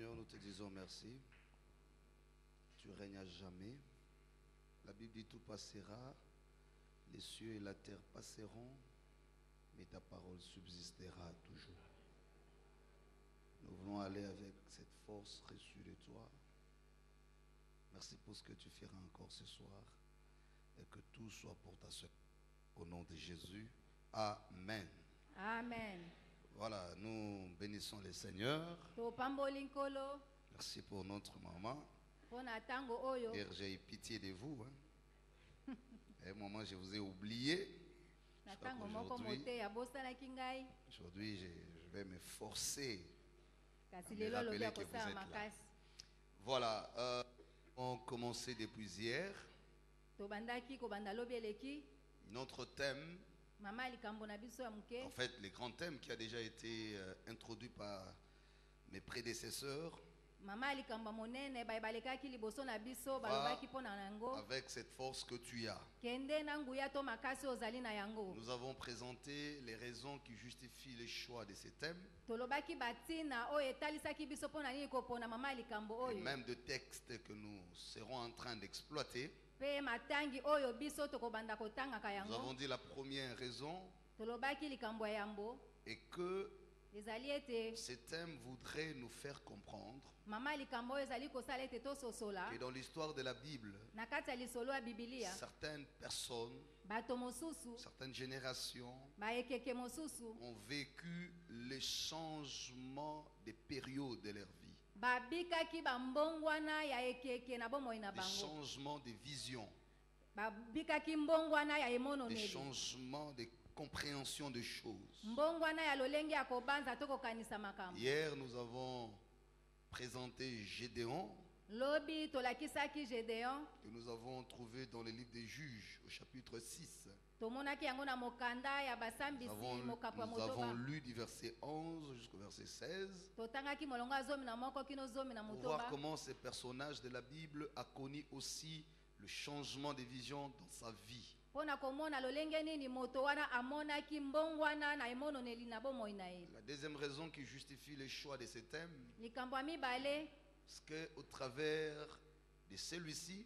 Seigneur, nous te disons merci. Tu règnes à jamais. La Bible dit tout passera, les cieux et la terre passeront, mais ta parole subsistera toujours. Nous voulons aller avec cette force reçue de toi. Merci pour ce que tu feras encore ce soir et que tout soit pour ta seule. Au nom de Jésus, Amen. Amen. Voilà, nous bénissons le Seigneur. Merci pour notre maman. Et j'ai eu pitié de vous. Hein. À un moment, je vous ai oublié. Aujourd'hui, je vais me forcer à me rappeler que vous êtes là. Voilà, on a commencé depuis hier. Notre thème, en fait, le grand thème qui a déjà été introduit par mes prédécesseurs, avec cette force que tu as. Nous avons présenté les raisons qui justifient le choix de ces thèmes. Et même de textes que nous serons en train d'exploiter. Nous avons dit la première raison est que ces thèmes voudraient nous faire comprendre que dans l'histoire de la Bible, certaines personnes, certaines générations ont vécu les changements des périodes de leur vie. Des changements de vision, des changements de compréhension des choses. Hier, nous avons présenté Gédéon, que nous avons trouvé dans le livre des Juges, au chapitre 6. Nous avons lu du verset 11 jusqu'au verset 16 pour voir comment ce personnage de la Bible a connu aussi le changement de vision dans sa vie. La deuxième raison qui justifie le choix de ces thèmes, c'est qu'au travers de celui-ci,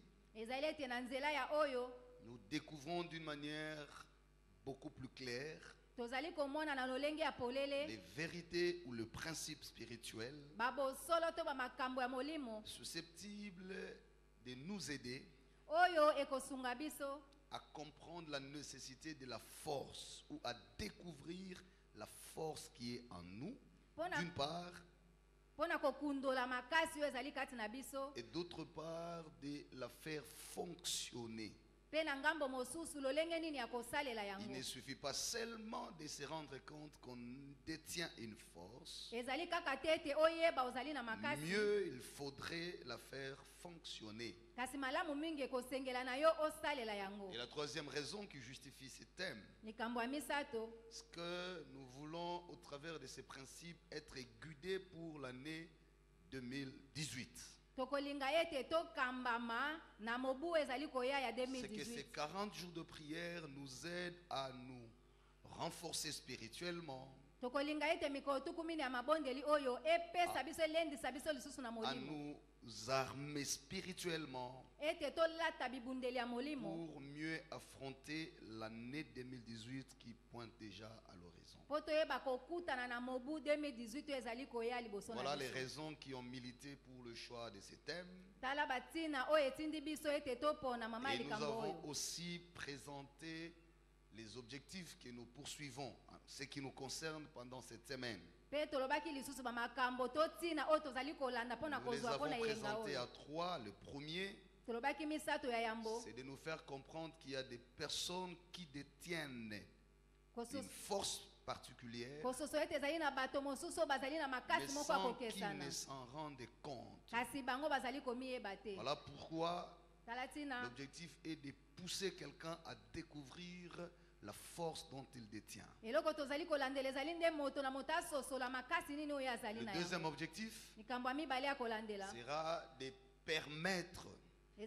nous découvrons d'une manière beaucoup plus claire les vérités ou le principe spirituel susceptibles de nous aider à comprendre la nécessité de la force ou à découvrir la force qui est en nous, d'une part, et d'autre part de la faire fonctionner. Il ne suffit pas seulement de se rendre compte qu'on détient une force. Mieux, il faudrait la faire fonctionner. Et la troisième raison qui justifie ce thème, c'est que nous voulons, au travers de ces principes, être guidés pour l'année 2018. C'est que ces 40 jours de prière nous aident à nous renforcer spirituellement, à nous armer spirituellement pour mieux affronter l'année 2018 qui pointe déjà à l'horizon. Voilà les raisons qui ont milité pour le choix de ces thèmes. Et nous avons aussi présenté les objectifs que nous poursuivons, ce qui nous concerne pendant cette semaine. Nous les avons présentés à trois. Le premier, c'est de nous faire comprendre qu'il y a des personnes qui détiennent une force particulière, mais sans qu'ils ne s'en rendent compte. Voilà pourquoi l'objectif est de pousser quelqu'un à découvrir la force dont il détient. Le deuxième objectif sera de permettre à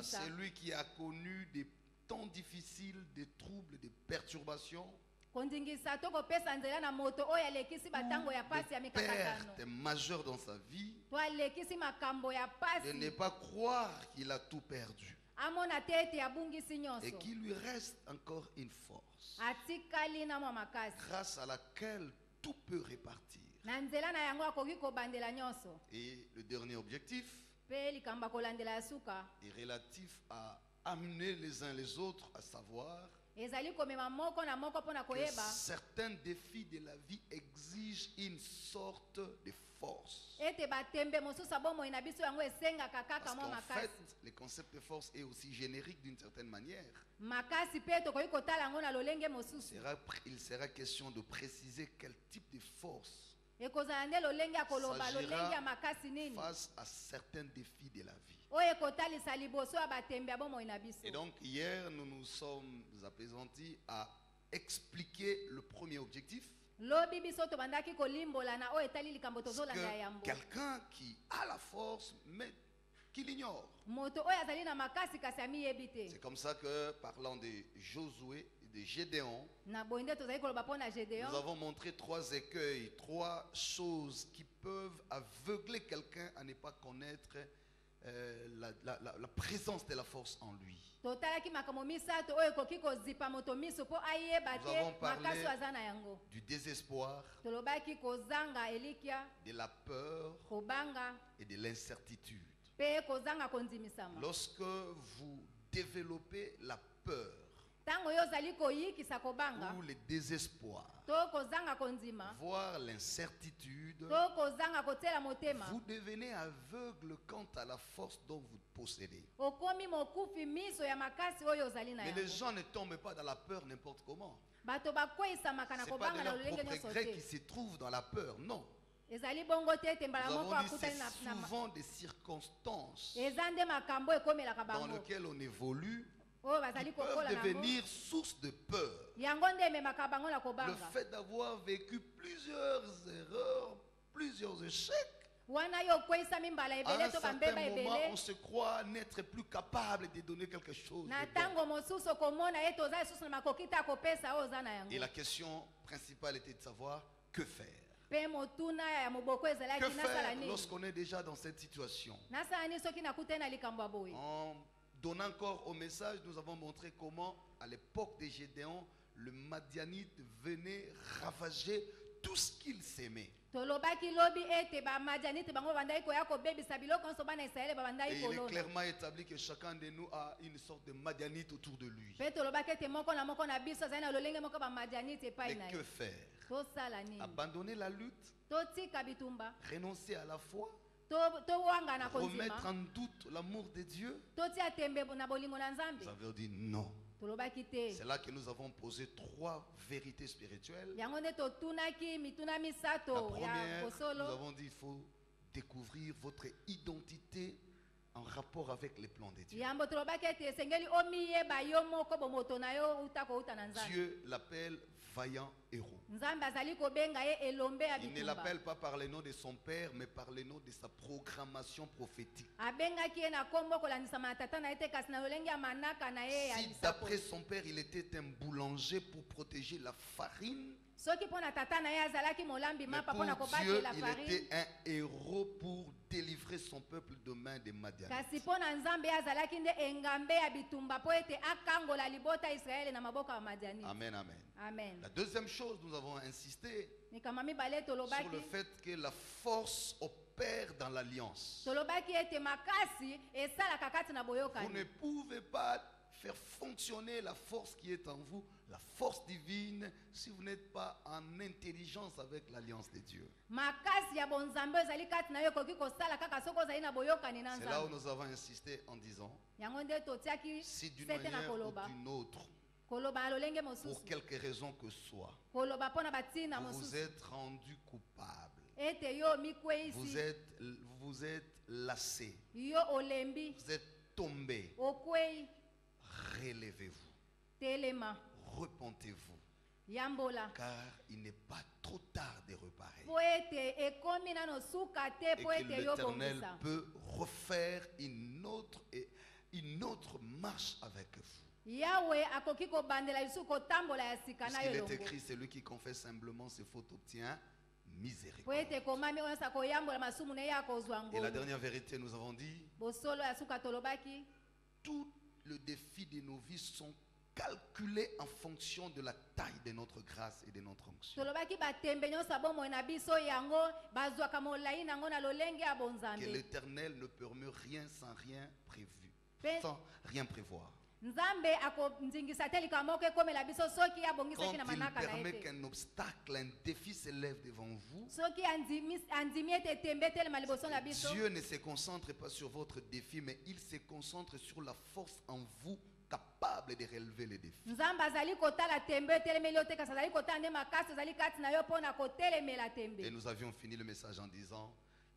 celui qui a connu des temps difficiles, des troubles, des perturbations, kondingisa to kopesa nzela na moto oyo alekisi batango ya pasi ya mikakatano perte majeure dans sa vie, to alekisi makambo ya de ne pasi pas croire qu'il a tout perdu amona te ete abungisi et nyonso qu'il lui reste encore une force atikali na mwa makasi grâce à laquelle tout peut répartir. na nzela na yango akoki kobandela nyonso Et le dernier objectif mpe likambo akolandela ya suka est relatif à amener les uns les autres à savoir ezali komema moko na moko mpona que koyeba certains défis de la vie exigent une sorte de force. ete batembe mosusu abomoi na biso yango esengaka kaka Parce mwa qu'en makasi fait, le concept de force est aussi générique d'une certaine manière. makasi mpe tokoki kotala yango na lolenge mosusu Il sera question de préciser quel type de force ekozala nde lolenge ya koloba s'agira lolenge ya makasi nini face à certains défis de la vie. oyo ekotalisa liboso ya batembe ya bomoi na biso Et donc hier, nous nous sommes appesantis à expliquer le premier objectif. lobi biso tobandaki kolimbola na oyo etali likambo C'est tozolanda ya que yambo quelqu'un qui a la force, mais qui l'ignore. moto oyo azali na makasi kasi amiyebi te C'est comme ça que, parlant de Josué et de Gédéon, na boye nde tozali koloba mpo na nous gédéon avons montré trois écueils, trois choses qui peuvent aveugler quelqu'un à ne pas connaître la présence de la force en lui. totalaki makambo misato oyo ekoki kozipa moto miso mpo ayeba Nous avons te parlé makasi oyo aza na yango Du désespoir, tolobaki kozanga elikya de la peur kobanga et de l'incertitude. mpe kozanga kondimisama Lorsque vous développez la peur ntango oyo ozali koyikisa kobanga ou le désespoir, to kozanga kondima voire l'incertitude, to kozanga kotiela motema vous devenez aveugle quant à la force dont vous possédez. okomi mokufi miso ya makasi oyo ozali na Mais les yango gens ne tombent pas dans la peur n'importe comment. bato bakweyisamaka na Ce n'est pas kobanga de na leur lolenge propre nyonso gré qui te se trouvent dans la peur, non. ezali bongo te ete mbala Nous moko avons dit c'est akutani na souvent des circonstances eza nde makambo ekomelaka dans bango lesquelles on évolue oyo qui bazali peuvent kokola na yango devenir source de peur. yango nde ememaka bango na Le kobanga fait d'avoir vécu plusieurs erreurs, plusieurs échecs, wana yo okweyisami mbala à ebele un to certain bambeba moment, ebele on se croit n'être plus capable de donner quelque chose. na de bon. ntango mosusu okomona ete oza lisusu na makoki te akopesa oyo oza na Et yango la question principale était de savoir que faire. mpe motuna ya moboko Que ezalaki nasala faire nini lorsqu'on est déjà dans cette situation? nasala nini soki nakutani na likambo ya boye En donnant encore au message, nous avons montré comment, à l'époque de Gédéon, le Madianite venait ravager tout ce qu'il s'aimait. tolobaki lobi ete bamadianite bango babandaki koya kobebisa biloko nyonso bana israele Et babandaki il est kolona clairement établi que chacun de nous a une sorte de Madianite autour de lui. mpe tolobaki ete moko na moko na biso azali na lolenge moko bamadianite epai na Mais ye que faire? tosala nini Abandonner la lutte, totika bitumba renoncer à la foi, towanga na remettre kondima en doute l'amour de Dieu? totia tembe na bolingo na nzambe Nous avons dit non. tolobaki te C'est là que nous avons posé trois vérités spirituelles. yango nde totunaki mituna La misato ya première, nous kosolo avons dit il faut découvrir votre identité en rapport avec les plans de Dieu. yambo tolobaki ete esengeli omiyeba yo moko bomoto na yo uta kouta na nzambe Dieu l'appelle vaillant héros. nzambe azali kobenga ye elombe ya Il ne bitumba l'appelle pas par le nom de son père, mais par le nom de sa programmation prophétique. abengaki ye na nkombo kolandisama na tata na ye te kasi na lolenge ya manaka na ye ya Si lisako d'après son père, il était un boulanger pour protéger la farine, soki mpo na tata na ye azalaki molambi mais mapa pour mpo na Dieu, kobatela il farine était un héros pour délivrer son peuple de main des Madianites. kasi mpo na nzambe ye azalaki nde engambe ya bitumba mpo ete akangola libota ya israele na maboko ya bamadianite Amen, amen. amen La deuxième chose, nous avons insisté mikama mibale sur le tolobaki fait que la force opère dans l'alliance. tolobaki ete makasi esalaka kati na Vous ne boyokani pouvez pas faire fonctionner la force qui est en vous, la force divine, si vous n'êtes pas en intelligence avec l'alliance de Dieu. makasi ya bonzambe ezali kati na yo ekoki kosala kaka soki ozali na boyokani na C'est là où nzambe nous avons insisté en disant, yango nde totiaki si d'une sete na manière ou koloba d'une autre, koloba na lolenge pour mosusu quelque raison que ce soit, koloba mpo na batina vous vous mosusu êtes rendu coupable, ete yo mikweyisi vous êtes lassé, yo olembi vous êtes tombé, okwei relevez-vous, telema repentez-vous, yambola car il n'est pas trop tard de réparer. mpo ete ekomi nano suka te Et mpo que ete yo l'Éternel bongisa peut refaire une autre marche avec vous. Yahweh akoki kobandela biso kotambola ya sika na Puisqu'il yo est longo. écrit, celui qui confesse humblement ses fautes obtient Po miséricorde. ete komami oyo sa koyambola masumu na ye akozwa Et la ngolu. dernière vérité, nous avons dit, Bosolo ya suka tolobaki tous les défis de nos vies sont calculés en fonction de la taille de notre grâce et de notre onction. tolobaki batembe nyonso ya bomoi na biso yango bazwaka molai nango na lolenge ya Que bonzambe. l'Éternel ne permet rien sans rien prévu, Pe- sans rien prévoir. Nzambe akonzingisa te likambo moko ekomela biso soki Quand abongisaki na il manaka na permet ye te. qu'un obstacle, un défi s'élève devant vous, Soki andimi ete tembe etelema liboso na biso, Dieu ne se concentre pas sur votre défi, mais il se concentre sur la force en vous capable de relever les défis. Nzambe azali kotala tembe etelemeli yo te kasi azali kotala nde makasi ezali kati na yo mpo na kotelemela tembe. Et nous avions fini le message en disant,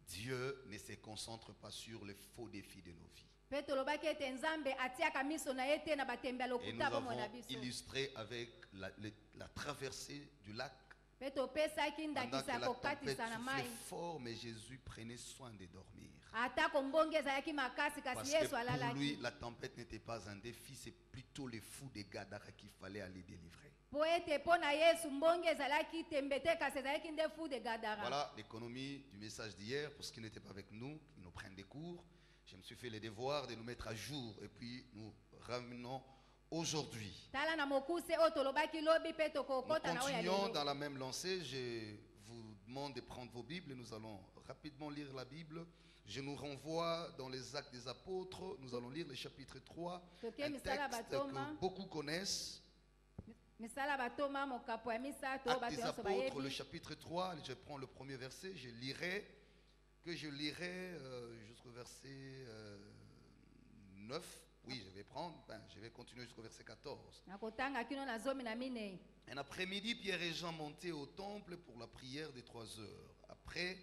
Dieu ne se concentre pas sur les faux défis de nos vies. Mpe tolobaki ete Nzambe atiaka miso na ye te na batembe ya Et nous lokuta bomoi na avons biso. illustré avec la traversée du lac. Mpe topesaki Pendant que ndakisa ya la tempête kokatisa na soufflait mai. fort, mais Jésus prenait soin de dormir. Atako mbongi ezalaki makasi Parce kasi que Yesu pour lui, alalaki. la tempête n'était pas un défi, c'est plutôt les fous des Gadara qu'il fallait aller délivrer. Po ete mpo na Yesu mbongi ezalaki tembe te kasi ezalaki nde fu de Gadara. Voilà l'économie du message d'hier. Pour ceux qui n'étaient pas avec nous, qui nous prennent des cours, je me suis fait le devoir de nous mettre à jour. Et puis nous ramenons aujourd'hui. Tala na mokuse oyo tolobaki lobi mpe Nous tokokota na oyo ya continuons lelo. dans la même lancée. Je vous demande de prendre vos Bibles. Nous allons rapidement lire la Bible. Je nous renvoie dans les Actes des Apôtres. Nous allons lire le chapitre 3. Toke Un misala texte batoma. que beaucoup connaissent. Misala batoma mokapo ya misato Actes bato des nyonso Apôtres, le bayebi. chapitre 3. Je prends le premier verset. Je lirai jusqu'au verset 9. Oui, je vais prendre. Je vais continuer jusqu'au verset 14. Nakotanga kino na zomi na minei. Un après-midi, Pierre et Jean montaient au temple pour la prière des 3 heures. Après,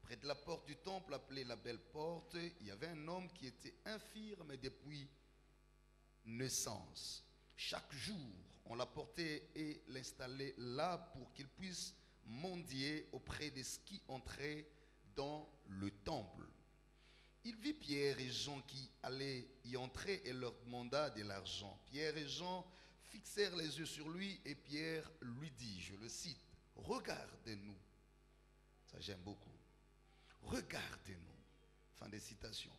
près de la porte du temple appelée la Belle Porte, il y avait un homme qui était infirme depuis naissance. Chaque jour, on l'apportait et l'installait là pour qu'il puisse mendier auprès de ceux qui entraient dans le temple. Il vit Pierre et Jean qui allaient y entrer et leur demanda de l'argent. Pierre et Jean fixèrent les yeux sur lui et Pierre lui dit, je le cite, « Regardez-nous. » Ça j'aime beaucoup. « Regardez-nous. » Fin de citation.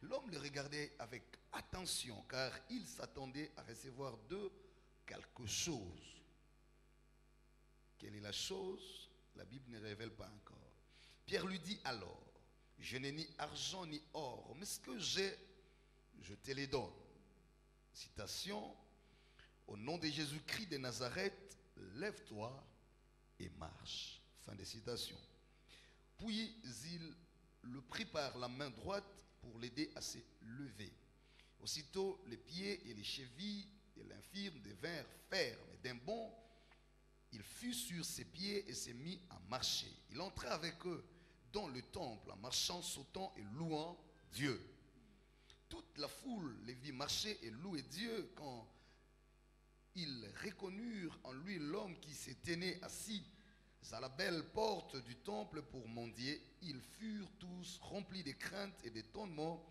L'homme le regardait avec attention car il s'attendait à recevoir d'eux quelque chose. Quelle est la chose? La Bible ne révèle pas encore. Pierre lui dit alors, je n'ai ni argent ni or, mais ce que j'ai, je te les donne. Citation, au nom de Jésus-Christ de Nazareth, lève-toi et marche. Fin de citation. Puis il le prit par la main droite pour l'aider à se lever. Aussitôt, les pieds et les chevilles de l'infirme devinrent fermes. Et d'un bond, il fut sur ses pieds et s'est mis à marcher. Il entra avec eux dans le temple en marchant, sautant et louant Dieu. Toute la foule les vit marcher et louer Dieu quand ils reconnurent en lui l'homme qui se tenait assis à la belle porte du temple pour mendier. Ils furent tous remplis de crainte et d'étonnement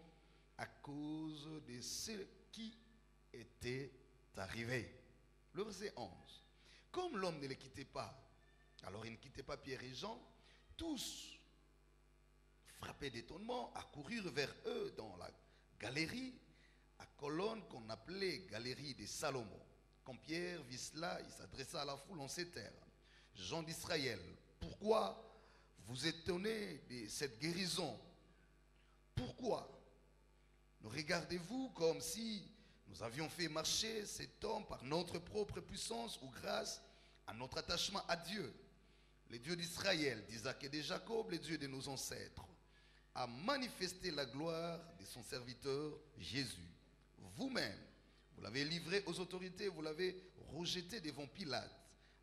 à cause de ce qui était arrivé. Le verset 11. Comme l'homme ne les quittait pas, alors il ne quittait pas Pierre et Jean, tous frappés d'étonnement, accoururent vers eux dans la galerie à colonne qu'on appelait galerie de Salomon. Quand Pierre vit cela, il s'adressa à la foule en ces termes. Gens d'Israël, pourquoi vous étonnez de cette guérison? Pourquoi nous regardez-vous comme si nous avions fait marcher cet homme par notre propre puissance ou grâce à notre attachement à Dieu? Le Dieu d'Israël, d'Isaac et de Jacob, le Dieu de nos ancêtres, a manifesté la gloire de son serviteur Jésus. Vous-même, vous l'avez livré aux autorités, vous l'avez rejeté devant Pilate,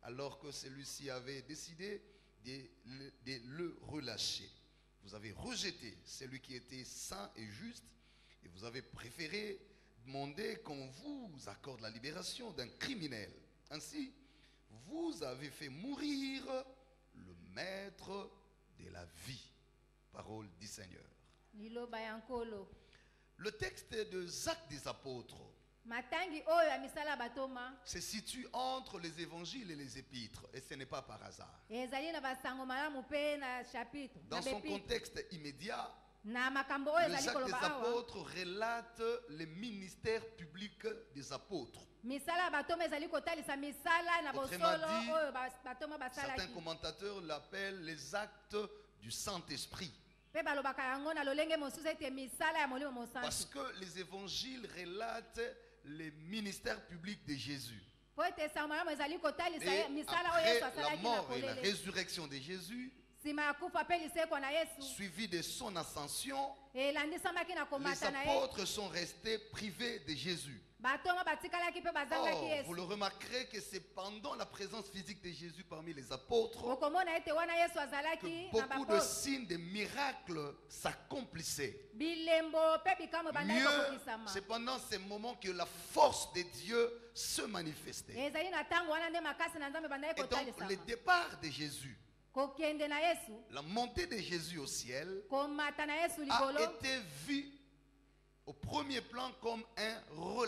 alors que celui-ci avait décidé de le relâcher. Vous avez rejeté celui qui était saint et juste, et vous avez préféré demander qu'on vous accorde la libération d'un criminel. Ainsi, vous avez fait mourir le maître de la vie. Parole du Seigneur. Liloba ya nkolo. Le texte des Actes des Apôtres matangi oyo ya misala batoma se situe entre les évangiles et les épîtres. Et ce n'est pas par hasard. ezali na basango malamu pe na chapitre Dans na son bepitre. contexte immédiat, Na makambo oyo le ezali Actes des koloba awa Apôtres relate les ministères publics des apôtres. misala ya batoma ezali kotalisa misala na Autrement bosolo dit, oyo batoma Certains basalaki commentateurs l'appellent les actes du Saint-Esprit. mpe balobaka yango na lolenge mosusu ete misala ya molimo Parce mosantu que les évangiles relatent les ministères publics de Jésus. po ete sango malamu ezali kotalisa Et misala oyo après yesu la asalaki na mort et la polele résurrection de Jésus, nsima ya kufa mpe lisekwa na yesu suivi de son ascension, elandisamaki na les komata na ye apôtres sont restés privés de Jésus. batoma batikalaki mpe bazangaki Or, yesu vous le remarquerez que c'est pendant la présence physique de Jésus parmi les apôtres okomona ete wana yesu que azalaki na beaucoup de bapotre signes, de miracles s'accomplissaient. bilembo mpe bikamwe bandaki Mieux, kokokisama c'est pendant ces moments que la force de Dieu se manifestait. ezali na ntango wana nde makasi na nzambe bandaki Et donc, le kotalisama départ de Jésus, kokende na yesu la montée de Jésus au ciel, komata na yesu a likolo été vu au premier plan comme un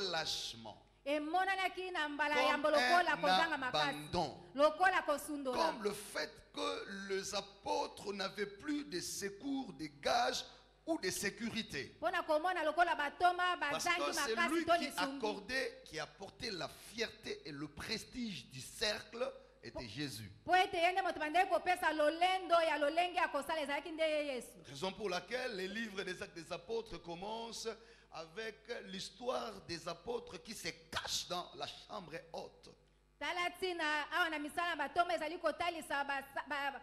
relâchement, emonanaki na mbala ya comme mbo lokola un kozanga makasi abandon, lokola kosundola comme le fait que les apôtres n'avaient plus de secours, de gages ou de sécurité. mpona komona lokola batoma Parce bazangi que c'est makasi lui to qui lisumbi accordait, qui apportait la fierté et le prestige du cercle, était Jésus. po ete ye nde moto bandaki kopesa lolendo ya lolenge ya kosala ezalaki nde ye yesu Raison pour laquelle les livres des Actes des Apôtres commencent avec l'histoire des apôtres qui se cachent dans la chambre haute. tala ntina awa na misala na batoma ezali kotalisa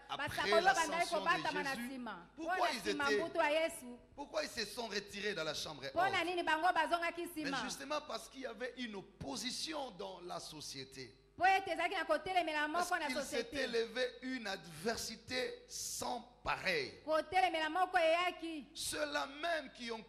Après basakolo bandaki l'ascension de kobatama na Jésus, nsima pourquoi mpona ils nsima étaient- mbutu ya yesu Pourquoi ils se sont retirés dans la chambre haute? mpona nini bango bazongaki Mais nsima justement parce qu'il y avait une opposition dans la société. po ete ezalaki na kotelemela Parce moko na qu'il s'était société levé une adversité sans pareil. kotelemela moko eyaki Ceux-là même qui ont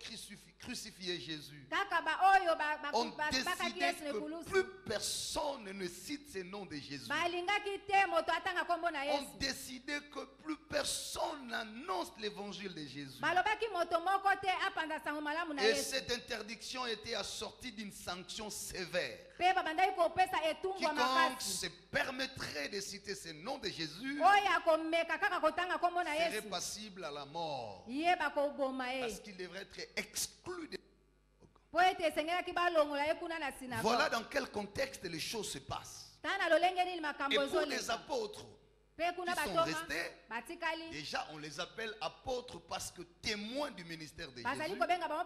crucifié Jésus kaka baoyo ont bakaki décidé yesu que nekulusu plus personne ne cite ce nom de Jésus. balingaki te moto atanga nkombo na Ont yesu décidé que plus personne n'annonce l'évangile de Jésus. balobaki moto moko te apanza sango malamu na Et yesu cette interdiction était assortie d'une sanction sévère. mpe babandaki kopesa etungwa Quiconque makasi se permettrait de citer ce nom de Jésus oyo akomeka kaka kotanga nkombo na serait yesu passible à la mort. ye bakoboma Parce ye qu'il devrait être exclu de... po ete esengelaki balongola ye kuna na Voilà sinagoge dans quel contexte les choses se passent. tala na lolenge nini Et makambo pour les ezoleka apôtres, mpe kuna qui sont batoma restés, batikali déjà on les appelle apôtres parce que témoins du ministère de bazali Jésus. kobenga bango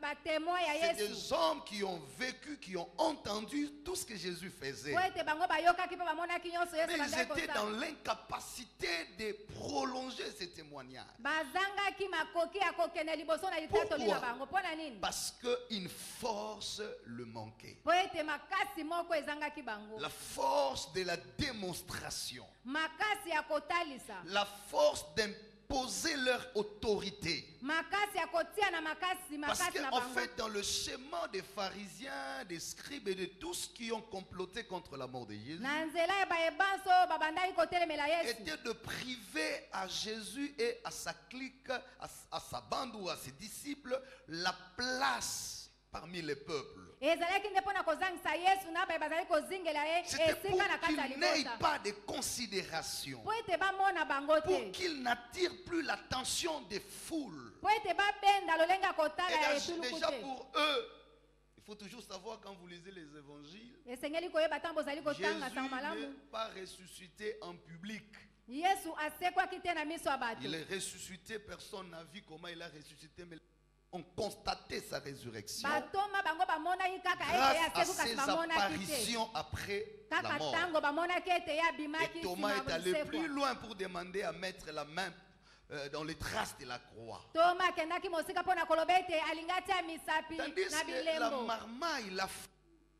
batémoin ya C'est yesu des hommes qui ont vécu, qui ont entendu tout ce que Jésus faisait. po ete bango bayokaki mpe bamonaki nyonso yesu Mais ils bandaki étaient dans kosala l'incapacité de prolonger ces témoignages. bazangaki makoki ya kokende liboso na litatoli na Pourquoi? bango mpo na nini Parce qu'une force le manquait. po ete makasi moko ezangaki bango La force de la démonstration. makasi ya kotalisa La force d'imposer leur autorité. makasi ya kotia na makasi Parce makasi na qu'en bango fait, dans le schéma des pharisiens, des scribes et de tous qui ont comploté contre la mort de Jésus, na nzela ya bayebanso babandaki kotelemela yesu était de priver à Jésus et à sa clique, à sa bande ou à ses disciples, la place parmi les peuples. ezalaki nde mpo na kozangisa yesu na baye bazali kozingela ye C'était pour esika na kati ya qu'il n'ait libota pas de considération, mpo ete bamona bango pour te qu'il n'attire plus l'attention des foules. mpo ete babenda lolenge ya kotala ya Et etuluku déjà te pour eux, il faut toujours savoir quand vous lisez les évangiles, esengeli koyeba ntango bozali Jésus kotanga sango n'est malamu pas ressuscité en public. yesu asekwaki te na miso ya bato Il est ressuscité, personne n'a vu comment il a ressuscité, mais on constatait sa résurrection batoma bango bamonaki kaka ete grâce à aseku kasi ses bamonaki te apparitions après la kaka mort. ntango bamonaki ete ye abimaki Et Thomas est allé plus nsima loin pour demander à mettre la main dans les traces de la croix. toma akendaki mosika mpo na koloba ete alingati ya misapi Tandis na que la bilembo marmaille,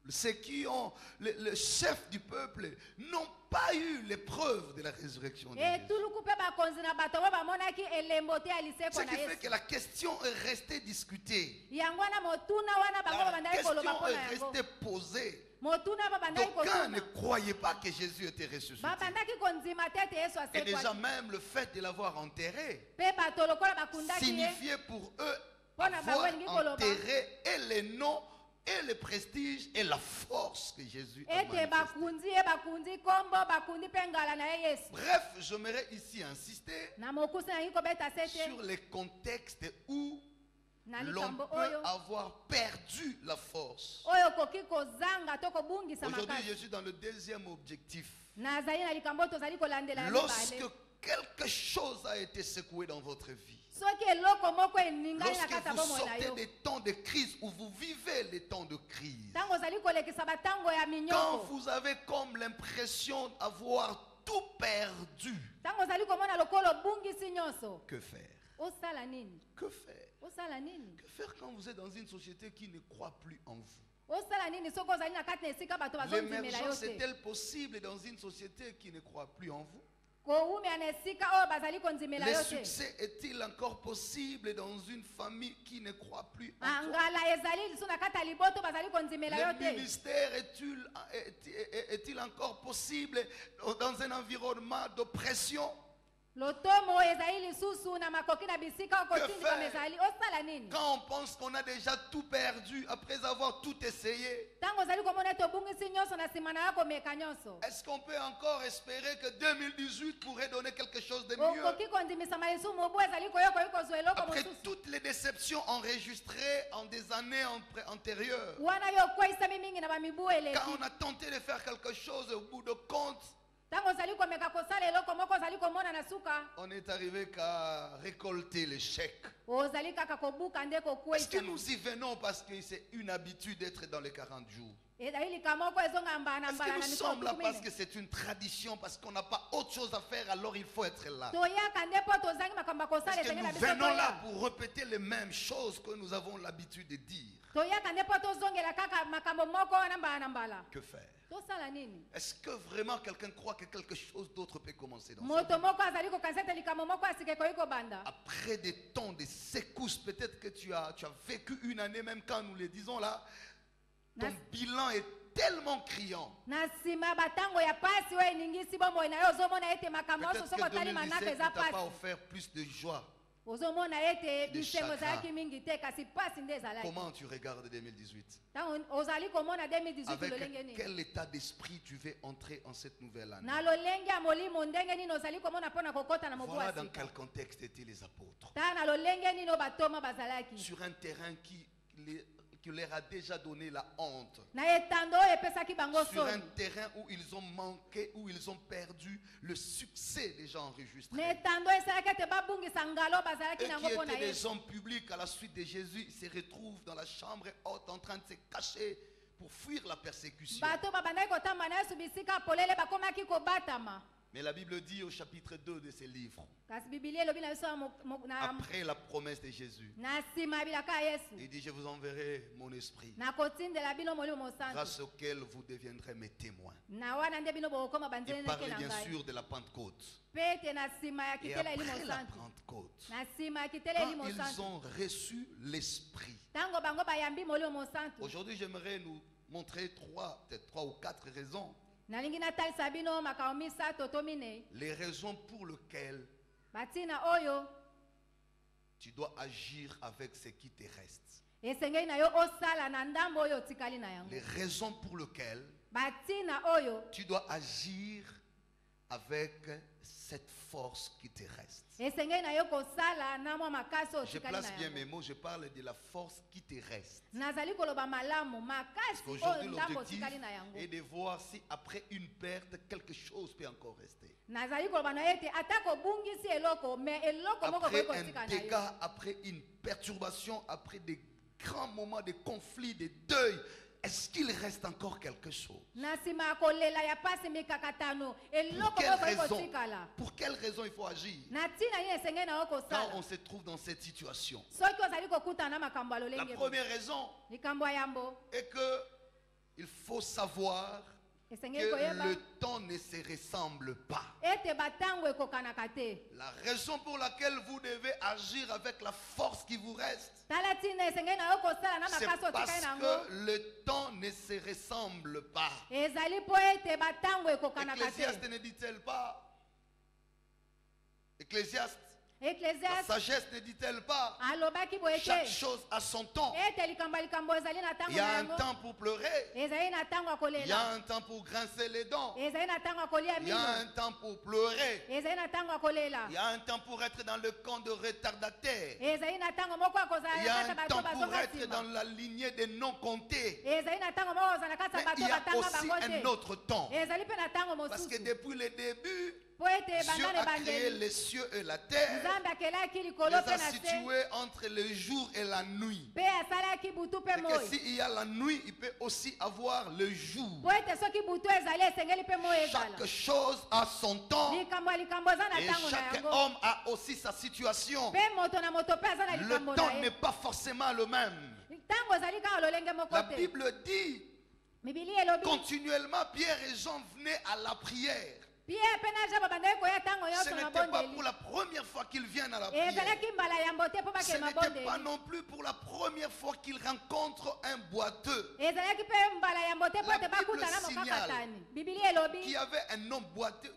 ceux qui ont, le chef du peuple, n'ont pas eu l'épreuve de la résurrection de Jésus. etuluku mpe bakonzi na bato bo bamonaki elembo te ya lisekwa Ce na qui fait yesu que la question est restée discutée. yango wana motuna wana bango La babandaki question koloba mpo na est yango restée posée. motuna babandaki D'aucuns ne kotuna croyaient pas que Jésus était ressuscité. babandaki kondima te ete yesu Et déjà asekwaki même le fait de l'avoir enterré mpe bato lokola bakundaki ye signifiait pour eux Mpona bango avoir elingi koloba. enterré et les noms et le prestige et la force que Jésus a ete manifesté. bakundi ye bakundi kombo bakundi mpe ngala na ye yesu Bref, j'aimerais ici insister na mokusi nangi kobeta sete sur les contextes où na l'on likambo peut oyo avoir perdu la force. oyo okoki kozanga to kobungisa Aujourd'hui, je makasi suis dans le deuxième objectif. nazali na likambo oyo tozali kolandela ya Lorsque mibale quelque chose a été secoué dans votre vie, soki eloko moko eningani na lorsque kati ya vous bomoi na sortez yo des temps de crise ou vous vivez les temps de crise, ntango ozali kolekisa batango ya quand minyoko vous avez comme l'impression d'avoir tout perdu, ntango ozali komona lokola obungisi nyonso que faire? osala nini Que faire? osala nini Que faire quand vous êtes dans une société qui ne croit plus en vous? osala nini soki ozali na kati na esika bato bazondimela yo L'émergence te est-elle possible dans une société qui ne croit plus en vous? kowumela na esika oyo bazali kondimela Le yo te succès est-il encore possible dans une famille qui ne croit plus en toi? angala ezali lisu na kati ya liboto bazali kondimela yo Le te ministère est-il encore possible dans un environnement d'oppression? lotomo oyo ezali lisusu na makoki na bisika oyo Que kotindikama faire? ezali osala nini Quand on pense qu'on a déjà tout perdu après avoir tout essayé, ntango ozali komona ete obungisi nyonso na nsima na yo komeka nyonso est-ce qu'on peut encore espérer que 2018 pourrait donner quelque chose de mieux? okoki kondimisama lisusu mobu ezali koyoka oyi kozwa eloko Après mosusu toutes les déceptions enregistrées en des années antérieures, wana yo okweyisami mingi na bamibu eleki quand on a tenté de faire quelque chose au bout de compte, ntango ozali komeka kosala eloko moko ozali komona na suka on est arrivé qu'à récolter les chèques. ozali kaka kobuka nde Est-ce que kokweyisa nous y venons parce que c'est une habitude d'être dans les 40 jours? ezali likambo moko ezonga mbala na Est-ce que mbala nous na sommes là mikolo parce mine que c'est une tradition, parce qu'on n'a pas autre chose à faire, alors il faut être là? toyaka nde mpo tozangi makambo ya kosala Est-ce que ezenge na nous biso venons là toya pour répéter les mêmes choses que nous avons l'habitude de dire? toyaka nde mpo tozongela kaka makambo moko wana mbala na mbala Que faire? tosala nini Est-ce que vraiment quelqu'un croit que quelque chose d'autre peut commencer dans sa moto vie? moko azali kokanisa ete likambo moko ya sika ekoki kobanda Après des temps de secousses, peut-être que tu as vécu une année, même quand nous le disons là, ton Nas- bilan est tellement criant. na nsima ya batango ya pasi oyo eningisi bomoi na yo ozomona ete makambo nyonso Peut-être soki que otali 2017 manaka ne eza t'a pas pasi offert plus de joie. ozomona ete De bisengo chagrin. ezalaki mingi te kasi pasi nde ezalaki Comment tu regardes 2018? ntango ozali komona 2018 lolenge Avec nini quel état d'esprit tu veux entrer en cette nouvelle année? na lolenge ya molimo ndenge nini ozali komona mpo na kokɔta na mobu Voilà ya dans sika quel contexte étaient les apôtres. tala na lolenge nini oyo batoma bazalaki Sur un terrain qui leur a déjà donné la honte. na etando oyo epesaki bango Sur un soni terrain où ils ont manqué, où ils ont perdu le succès déjà na enregistré. etando esalaki ete babungisa ngalo bazalaki Eux nango qui mpo na étaient ye des hommes publics à la suite de Jésus, ils se retrouvent dans la chambre haute en train de se cacher pour fuir la persécution. bato babandaki kotamba na yesu bisika polele bakomaki kobatama Mais la Bible dit au chapitre 2 de ce livre, kasi bibilia elobi na biso après la promesse de Jésus, na nsima ya bilaka ya yesu il dit, je vous enverrai mon esprit, nakotindela bino molimo mosantu grâce auquel vous deviendrez mes témoins. na wana nde bino bokokoma Il banzele parle neke na bien ngai sûr de la Pentecôte. mpe ete na nsima ya Et kitela eli après la mosantu Pentecôte, na nsima ya kitela eli quand ils mosantu ont reçu l'esprit. ntango bango bayambi molimo mosantu Aujourd'hui, j'aimerais nous montrer peut-être trois ou quatre raisons. nalingi natalisa bino makambo misato to minei Les raisons pour lesquelles batina oyo tu dois agir avec ce qui te reste. esengeli na yo osala na ndambo oyo otikali na yango Les raisons pour lesquelles batina oyo tu dois agir avec cette force qui te reste. esengeli na yo kosala na mwa makasi oyo Je otikali place na bien mes yango mots, je parle de la force qui te reste. nazali koloba malamu makasi Aujourd'hui, oyo ndambo l'objectif otikali na yango est de voir si après une perte, quelque chose peut encore rester. nazali koloba na ye ete atako obungisi eloko me eloko moko Après koki un kotika na yo dégât, après une perturbation, après des grands moments de conflit, de deuil, est-ce qu'il reste encore quelque chose? na nsima ya kolela ya pasi mikakatano Pour eloko quelle moko koki raison? kotikala Pour quelle raison il faut agir na ntina nini esengeli na yo quand kosala on se trouve dans cette situation? soki ozali kokutana na makambo ya La lolenge première raison likambo ya yambo est que il faut savoir esengeli que koyeba le temps ne se ressemble pas. ete batango ekokanaka te La raison pour laquelle vous devez agir avec la force qui vous reste, tala ntina esengeli na yo kosala na c'est makasi otikali parce na yango que le temps ne se ressemble pas. ezali mpo ete batango ekokanaka te Ecclésiaste ne dit-elle pas? Ecclésiaste La Ecclésiaste sagesse ne dit-elle pas alobaki boye chaque te chose a son temps? ete likambo ezali na ntango Il y a na un yango, temps pour pleurer. ezali na ntango ya Il y a kolela, un temps pour grincer les dents. ezali na ntango ya kolia Il y a mino, un temps pour pleurer. ezali na ntango ya kolela, Il y a un temps pour être dans le camp de retardataires. ezali na ntango moko ya kozala Il y na a kati ya un bato temps pour bazoka être dans nsima, la lignée des non comptés. ezali na ntango moko kozala na kati ya Mais bato il y a batanga aussi bango un te, autre temps. ezali mpe na ntango Parce que mosusu depuis le début, po ete Dieu banda na a créé ebandeli les cieux et la terre. nzambe akelaki Il likolo les mpe a na se situés entre le jour et la nuit. mpe asalaki butu mpe C'est que moi, s'il y a la nuit, il peut aussi avoir le jour. po ete soki butu ezali esengeli mpe moi ezala, Chaque chose a son temps. likambo ya likambo eza na Et ntango na chaque yango, homme a aussi sa situation. mpe moto na moto mpe aza na Le likambo temps na ye, n'est pas forcément le même. ntango ezali kaka lolenge moko La te. Bible dit Bibili elobi continuellement, Pierre et Jean venaient à la prière. Pierre mpe na Jean babandaki koya ntango Ce nyonso na n'était pas pour bondeli, la première fois qu'ils viennent à la prière. ezalaki mbala ya mbo te mpo Ce bakema n'était pas bondeli, non plus pour la première fois qu'ils rencontrent un boiteux ezalaki mpe mbala ya mbo te mpo La ete Bible bakutana signale mokakatani. Bibili elobi qui avait un homme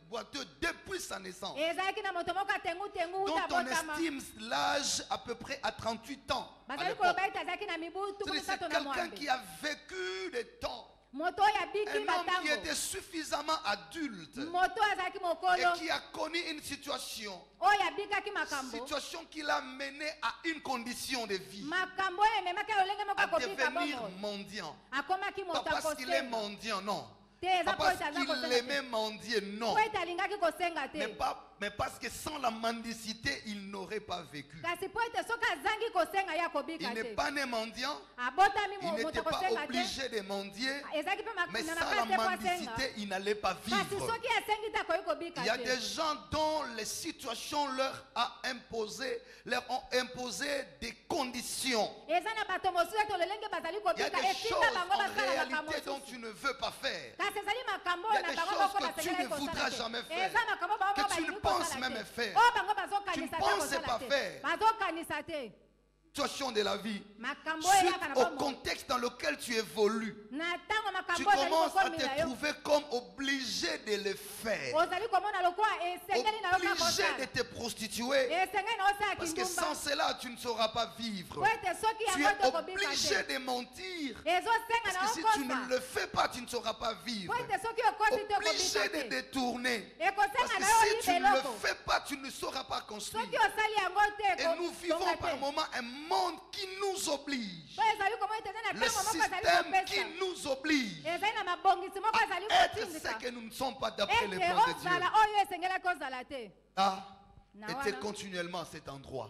boiteux depuis sa naissance, ezalaki na moto moko atengu-tengu dont uta on botama, estime l'âge à peu près à 38 ans. à bazali l'époque. koloba ete azalaki na mibu tuku C'est misato na quelqu'un mwambe, qui a vécu des temps. moto oyo Un abiki homme qui batango, était suffisamment adulte moto oyo azalaki et mokolo qui a connu une situation oyo abikaki makambo qui l'a mené à une condition de vie, makambo oyo ememaki lolenge moko à akobika devenir bongo, mendiant. akomaki Pas moto parce qu'il est akosenga mendiant, non. te, Pas eza po parce ete aza qu'il kosenga aimait te, mendier, non. po ete alingaki kosenga Mais te, parce que sans la mendicité, il n'aurait pas vécu. kasi po ete soki azangi kosenga ye Il akobika n'est te, pas né mendiant, abotami il moto n'était pas akosenga te, obligé de mendier, ezalaki mpe mais na sans la makasi te po asenga, mendicité, il n'allait pas kasi vivre. soki asengi te akoki kobika Il y a te. des gens dont les situations leur ont imposé des conditions. eza na bato mosusu ete lolenge bazali Il y a kobika des choses etinda bango en basala makambo réalité dont mosusu, tu ne veux pas faire. kasi ezali makambo Il y a oyo na des bango choses moko que tu basengelaki ne voudras kosala jamais te, faire, eza makambo bango que moko tu ne balingi penses kosala même te, faire. oyo bango Tu ne bazokanisa te penses pas kosala te, faire. bazokanisa te Situation de la vie, makambo oyo suite eyaka na au bomoi, contexte dans lequel tu évolues, na ntango tu makambo oyo ezali commences à kokomila te yo, trouver comme obligé de le faire, ozali komona lokola esengeli na yo kaka obligé de kosala, te prostituer, esengeli na osala parce que kindumba, sans cela, tu ne sauras pas vivre. po ete soki Tu yango es tokobika obligé te, de mentir, ezosenga parce na que si tu ne okosa, le fais pas, tu ne sauras pas vivre. po ete soki okosi te Obligé okobika de te, détourner, parce ekosenga que na yo si tu oyiba ne le eloko, fais pas, tu ne sauras pas construire. soki osali yango te Et nous vivons kotonga par te, moments un monde qui nous oblige, po ezali komona ete eza na le ntango moko ezali système qui kopesa, nous oblige ezali na mabongisi moko ezali à être ce kotindika que nous ne sommes pas d'après les ete plans de Dieu. ozala oyo esengelaki ozala te. Ah, Na était wana. continuellement à cet endroit.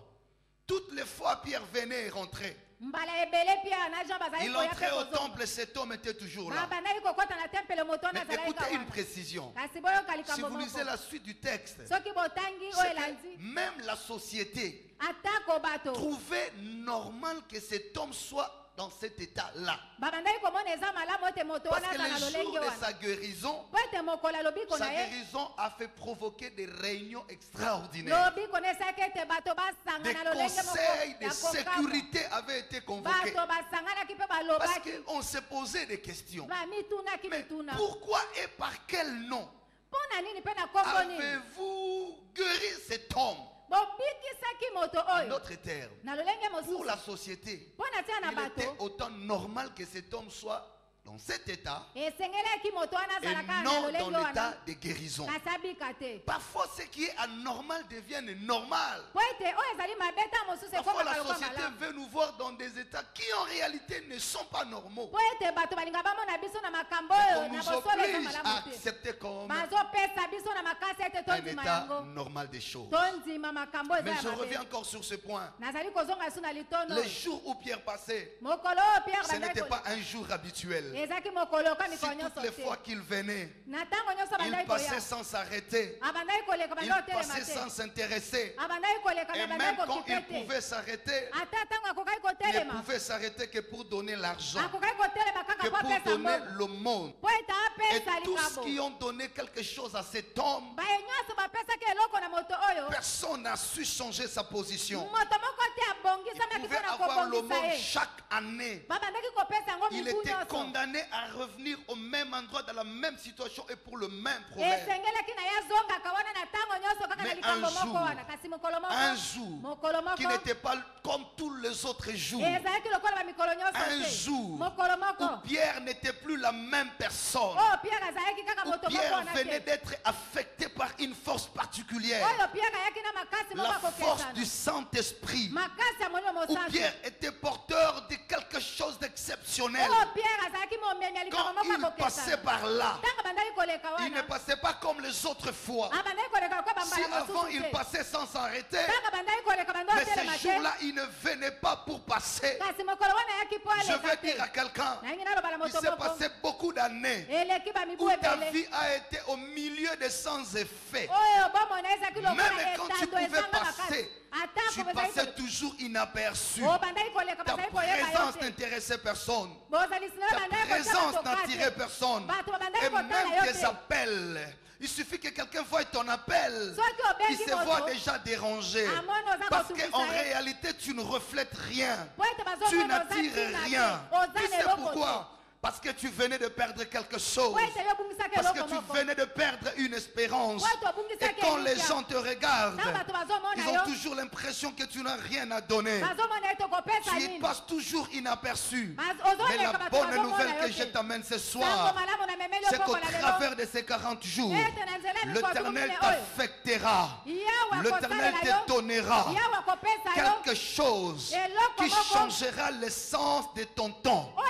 Toutes les fois Pierre venait et rentrait, mbala ebele Pierre na Jean bazali il koya mpe entrait au kozonga, temple, cet homme était toujours là. babandaki kokɔta na tempele moto wana Mais azalaki écoutez une kawana, précision. kasi boyoka Si likambo vous lisez moko, la suite du texte, soki botangi c'est oyo que elandi, même la société atako bato trouvait normal que cet homme soit dans cet état-là. babandaki komona eza malamu ete moto Parce wana que aza na le jour lolenge de wana, sa guérison, po ete mokolo ya lobiko sa na ye, guérison a fait provoquer des réunions extraordinaires. lobiko na esaki ete bato basanga Des na lolenge conseils moko de ya kokaba, sécurité avaient été convoqués. bato basanganaki mpe Parce balobaki, qu'on s'est posé des questions. bamitunaki Mais mituna, pourquoi et par quel nom mpo na nini mpe na kombo nini avez-vous guéri cet homme? bobikisaki moto En oyo d'autres termes, na lolenge pour mosusu, la société, mpo na tia na il était bato autant normal que cet homme soit dans cet état esengelaki moto wana et azalaka na non lolenge dans l'état wana, de guérison. kasi abika te, Parfois, ce qui est anormal devient normal. po ete oyo ezali mabe ta mosusu Parfois, la ekomaka lokwa société malamu, veut nous voir dans des états qui, en réalité, ne sont pas normaux. po ete bato balinga bamona biso na makambo Mais oyo on na nous bosolo eza oblige à malamu te, accepter comme bazopesa biso na makasi ete un tondima état yango, normal des choses. tondima makambo eza Mais ya je reviens mabe. encore sur ce point. Nazali kozonga su na litono, Les jours où Pierre passait, mokolo oyo Pierre ce n'était bandaki pas un jour habituel. ezaki mokolo oka Si mikolo toutes nyonso les te, fois qu'il venait, na ntango nyonso il bandaki passait koya, sans s'arrêter, abandaki koleka il bandaki kotelema passait sans te, s'intéresser. abandaki koleka Et na même bandaki quand il kokipe te, pouvait s'arrêter, ata ntango akokaki il ne kotelema, pouvait s'arrêter que pour donner l'argent, akokaki kotelema que kaka po pour apesa donner mbongo, l'aumône. po ete Et apesa tous likambo, qui ont donné quelque chose à cet homme, baye nyonso bapesaki eloko na moto oyo, personne n'a su changer sa position. moto moko te Il abongisamaki pouvait mpona avoir kobongisa l'aumône ye, chaque année. babandaki kopesa yango Il mibu était nyonso, condamné condamné à revenir au même endroit, dans la même situation et pour le même problème. esengelaki na ye azongaka wana na ntango nyonso kaka na Mais likambo un moko wana kasi mokolo Un moko jour mokolo qui moko n'était pas comme tous les autres jours. ezalaki lokola bamikolo nyonso Un te jour mokolo où moko Pierre n'était plus la même personne. oyo pierre azalaki kaka Où moto moko Pierre wana venait te d'être affecté par une force particulière. oyo pierre ayaki na makasi moko La force du akokesana Saint-Esprit. makasi ya molimo Où mosantu Pierre était porteur de quelque chose d'exceptionnel. oyo pierre azalaki momemi ya likambo Quand moko il passait akokesana par là, ntango bandaki koleka il ne wana passait pas comme les autres fois. bandaki koleka lokola Si bambala avant mosusu il te passait sans s'arrêter, ntango bandaki koleka bando mais otelema ces te jours-là, il ne venait pas pour passer. kasi mokolo wana ayaki mpo Je aleka veux te dire à quelqu'un, nangi nalobala il moto s'est moko passé beaucoup d'années eleki bamibu où ta ebele vie a été au milieu de sans effet. oyo bomoi na ezalaki Même lokola quand tu etando pouvais ezanga passer, makasi tu atako passais toujours inaperçu. bandaki koleka Ta bazali koyeba yo présence te n'intéressait personne. bozali sinala Ta bandaki présence kotala n'attirait personne. bato bandaki Et kotala même yo tes te appels. Il suffit que quelqu'un voie ton appel. soki Il obengi se voit moto déjà dérangé. amoni oza Parce kosukisa qu'en ye réalité, tu ne reflètes rien. po ete Tu bazomona oza n'attires ntina te rien. oza Tu na sais eloko te pourquoi? Parce que tu venais de perdre quelque chose. po ete yo obungisaki Parce que eloko tu moko venais de perdre une espérance. po ete Et obungisaki quand les elikya gens te regardent, ntango bato bazomona ils ont yo toujours l'impression que tu n'as rien à donner. bazomona ete okopesa Tu y nini passes toujours inaperçu. Mais ozoleka la bato bonne bazomona nouvelle yo que je te t'amène ce ntango soir, malamu namemeli c'est qu'au okokola lelo travers de ces 40 jours, ete na nzela ya mikolo l'Éternel tukumi oyo t'affectera. yawe L'Éternel akosalela yo te donnera yawe akopesa yo quelque chose eloko qui moko changera l'essence de ton temps, oyo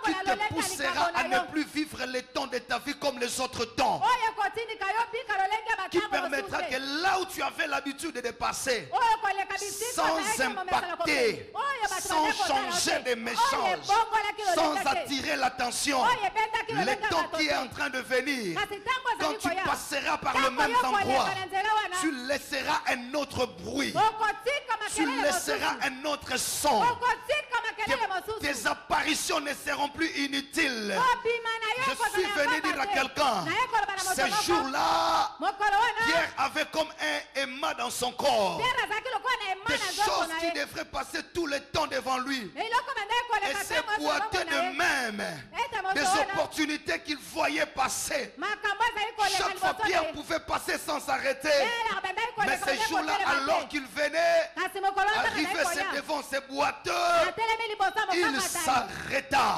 qui ekobongola te lolenge ya poussera likambo à na ne yo plus vivre les temps de ta vie comme les autres temps, oyo ekotindika yo bika lolenge ya qui batango permettra mosusu que te là où tu avais l'habitude de passer, oyo koleka bisika sans bazalaki momesana impacter, kopesa. Oyo bato sans bazali kotala yo changer te. de méchange, Oyo ebongolaki sans lolenge te. attirer l'attention, Oyo ebendaki le lolenge ya temps bato qui est te. en train de venir, kasi ntango quand ozali tu koya passeras par le ntango même yo endroit, koleka na nzela wana tu laisseras un autre bruit, okotika tu makelele laisseras mosusu un autre son. okotika makelele mosusu Tes apparitions ne seront plus inutiles. obima na yo Je ekozala suis ya venu pamba dire à te. quelqu'un, Na ye koloba na moto ces moko, jours-là, mokolo wana Pierre avait comme un aimant dans son corps. pierre azalaki lokola na ema Des na nzoko choses na qui ye devraient passer tout le temps devant lui. na eloko bandaki Et koleka c'est ntango boiteux nyonso na de ye même ete moto des wana opportunités qu'il voyait passer. makambo azali koleka Chaque fois, liboso na Pierre ye pouvait passer sans s'arrêter. elaka bandaki Mais koleka ces bandaki jours-là, kotelema alors te. qu'il venait kasi mokolo wana arriver bandaki koya devant ces boiteux, atelemi liboso ya il mokakata s'arrêta.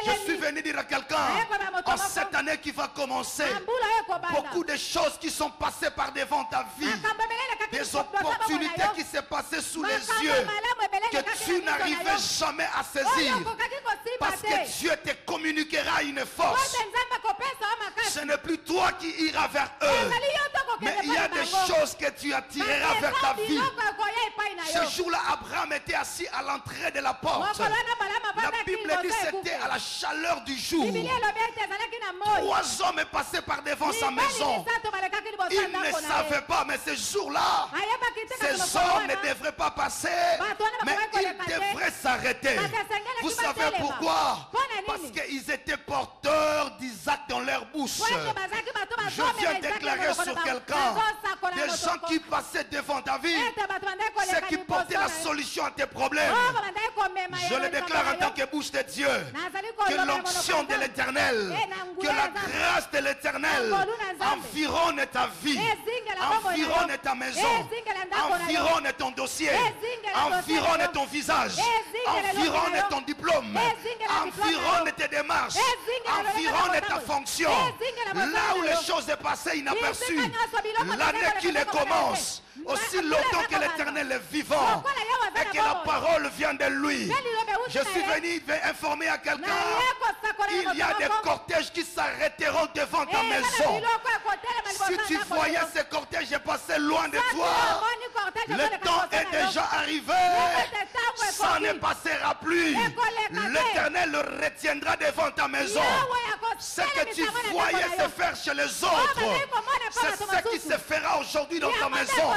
Je suis atelemi venu dire à quelqu'un, en cette année qui va commencer, ambula oyo ekobanda beaucoup de choses qui sont passées par devant ta vie, makambo ebele elekaki des liboso ya opportunités bomona yo. qui s'est passées sous les Makambo yeux, malamu ebele que elekaki tu na miso na n'arrivais yo. jamais à Oyo saisir, okokaki kosimba parce te. que Dieu te communiquera une force. Ote nzambe akopesa yo makasi. Ce n'est plus toi qui iras vers eux, ezali yo to mais kokende il y a mpo na des bango. choses que tu attireras Kasi vers ta eza vie. biloko ekoya epai na yo. Ce jour-là, Abraham était assis à l'entrée de la porte. mokolo wana balamu La avandaki Bible dit liboso que c'était ekuke. à la chaleur du jour. Biblia elobi ete ezalaki na moi 3 hommes passaient par devant sa mibali maison. misato balekaki liboso ya Ils ne ndako na savaient ye pas, mais ce jour-là, ayebaki te kasi ces mokolo hommes ne wana devraient pas passer, bato wana mais bakoki ils koleka te. devraient s'arrêter. Kasi esengelaki Vous savez batelema. pourquoi? Mpo na Parce nini? qu'ils étaient porteurs d'Isaac dans leur bouche. Po ete bazalaki bato Je bazomela viens Isaki déclarer monoko na sur bango. quelqu'un Bazosakola des moto gens moko. qui passaient devant ta vie, Ete bato bandaki koleka ceux qui liboso portaient la na ye. solution à tes problèmes. Oyo bandaki komema Je le déclare en tant que bouche de Dieu. nazali Que koloba na l'onction monoko de na l'Éternel, Nzambe. que la grâce de l'Éternel environne ta vie, environne ta maison, environne ton dossier, environne ton visage, environne ton diplôme, environne tes démarches, environne ta fonction. Là où les choses sont passées inaperçues, l'année qui les commence, aussi longtemps que l'Éternel est vivant et que la parole vient de lui. Je suis venu informer à quelqu'un, il y a des cortèges qui s'arrêteront devant ta maison. Si tu voyais ces cortèges passer loin de toi, le temps est déjà arrivé. Ça ne passera plus. L'Éternel le retiendra devant ta maison. Ce que tu voyais se faire chez les autres, c'est ce qui se fera aujourd'hui dans ta maison.